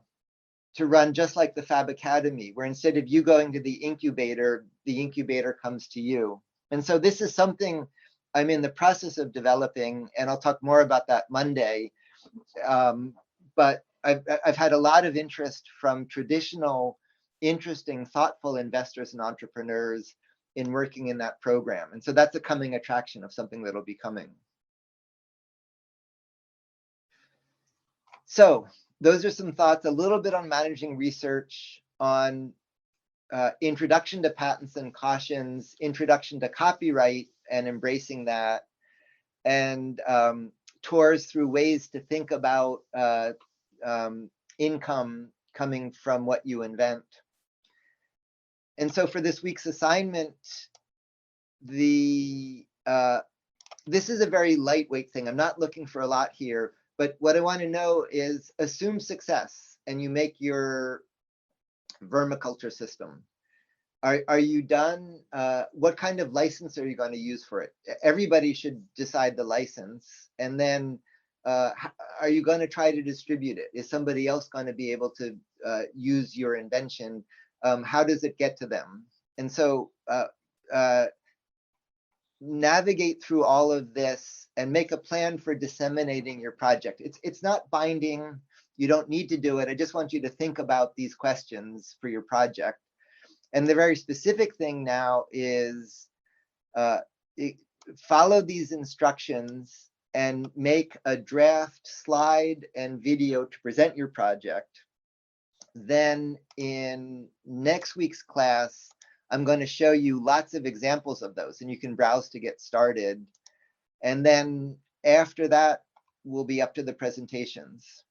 Speaker 1: to run just like the Fab Academy, where instead of you going to the incubator comes to you. And so this is something I'm in the process of developing, and I'll talk more about that Monday. But I've had a lot of interest from traditional, interesting, thoughtful investors and entrepreneurs in working in that program. And so that's a coming attraction of something that'll be coming. So those are some thoughts, a little bit on managing research, on introduction to patents and cautions, introduction to copyright and embracing that, and tours through ways to think about income coming from what you invent. And so for this week's assignment, this is a very lightweight thing. I'm not looking for a lot here, but what I want to know is assume success and you make your vermiculture system. Are you done? What kind of license are you going to use for it? Everybody should decide the license. And then are you going to try to distribute it? Is somebody else going to be able to use your invention? How does it get to them? And so navigate through all of this and make a plan for disseminating your project. It's not binding. You don't need to do it. I just want you to think about these questions for your project. And the very specific thing now is follow these instructions and make a draft slide and video to present your project. Then in next week's class, I'm going to show you lots of examples of those, and you can browse to get started. And then after that, we'll be up to the presentations.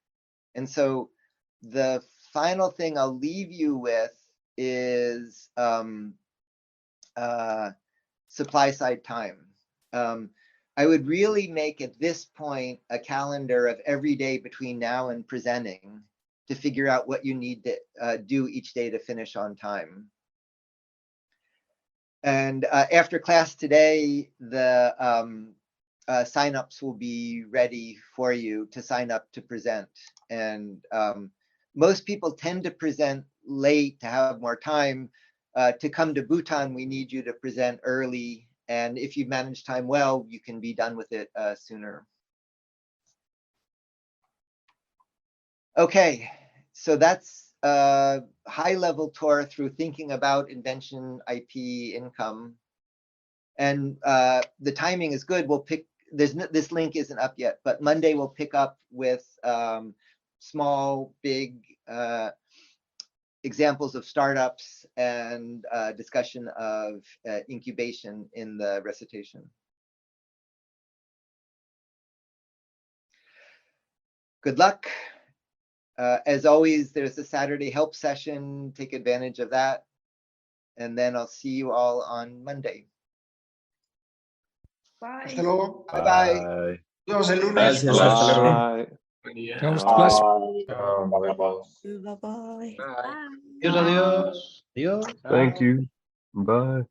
Speaker 1: And so the final thing I'll leave you with is supply side time. I would really make at this point a calendar of every day between now and presenting to figure out what you need to do each day to finish on time. And after class today, the signups will be ready for you to sign up to present. And most people tend to present late to have more time. To come to Bhutan, we need you to present early. And if you manage time well, you can be done with it sooner. Okay, so that's a high-level tour through thinking about invention, IP, income. And the timing is good. We'll pick, this link isn't up yet, but Monday we'll pick up with small, big examples of startups and discussion of incubation in the recitation. Good luck. As always, there's a Saturday help session. Take advantage of that. And then I'll see you all on Monday.
Speaker 2: Bye.
Speaker 3: Hasta luego.
Speaker 1: Bye-bye.
Speaker 3: Nos vemos el lunes.
Speaker 4: Gracias, hasta luego.
Speaker 3: Chao, nos vemos.
Speaker 2: Bye bye.
Speaker 3: Adiós, adiós.
Speaker 4: Adiós.
Speaker 5: Thank you. Bye.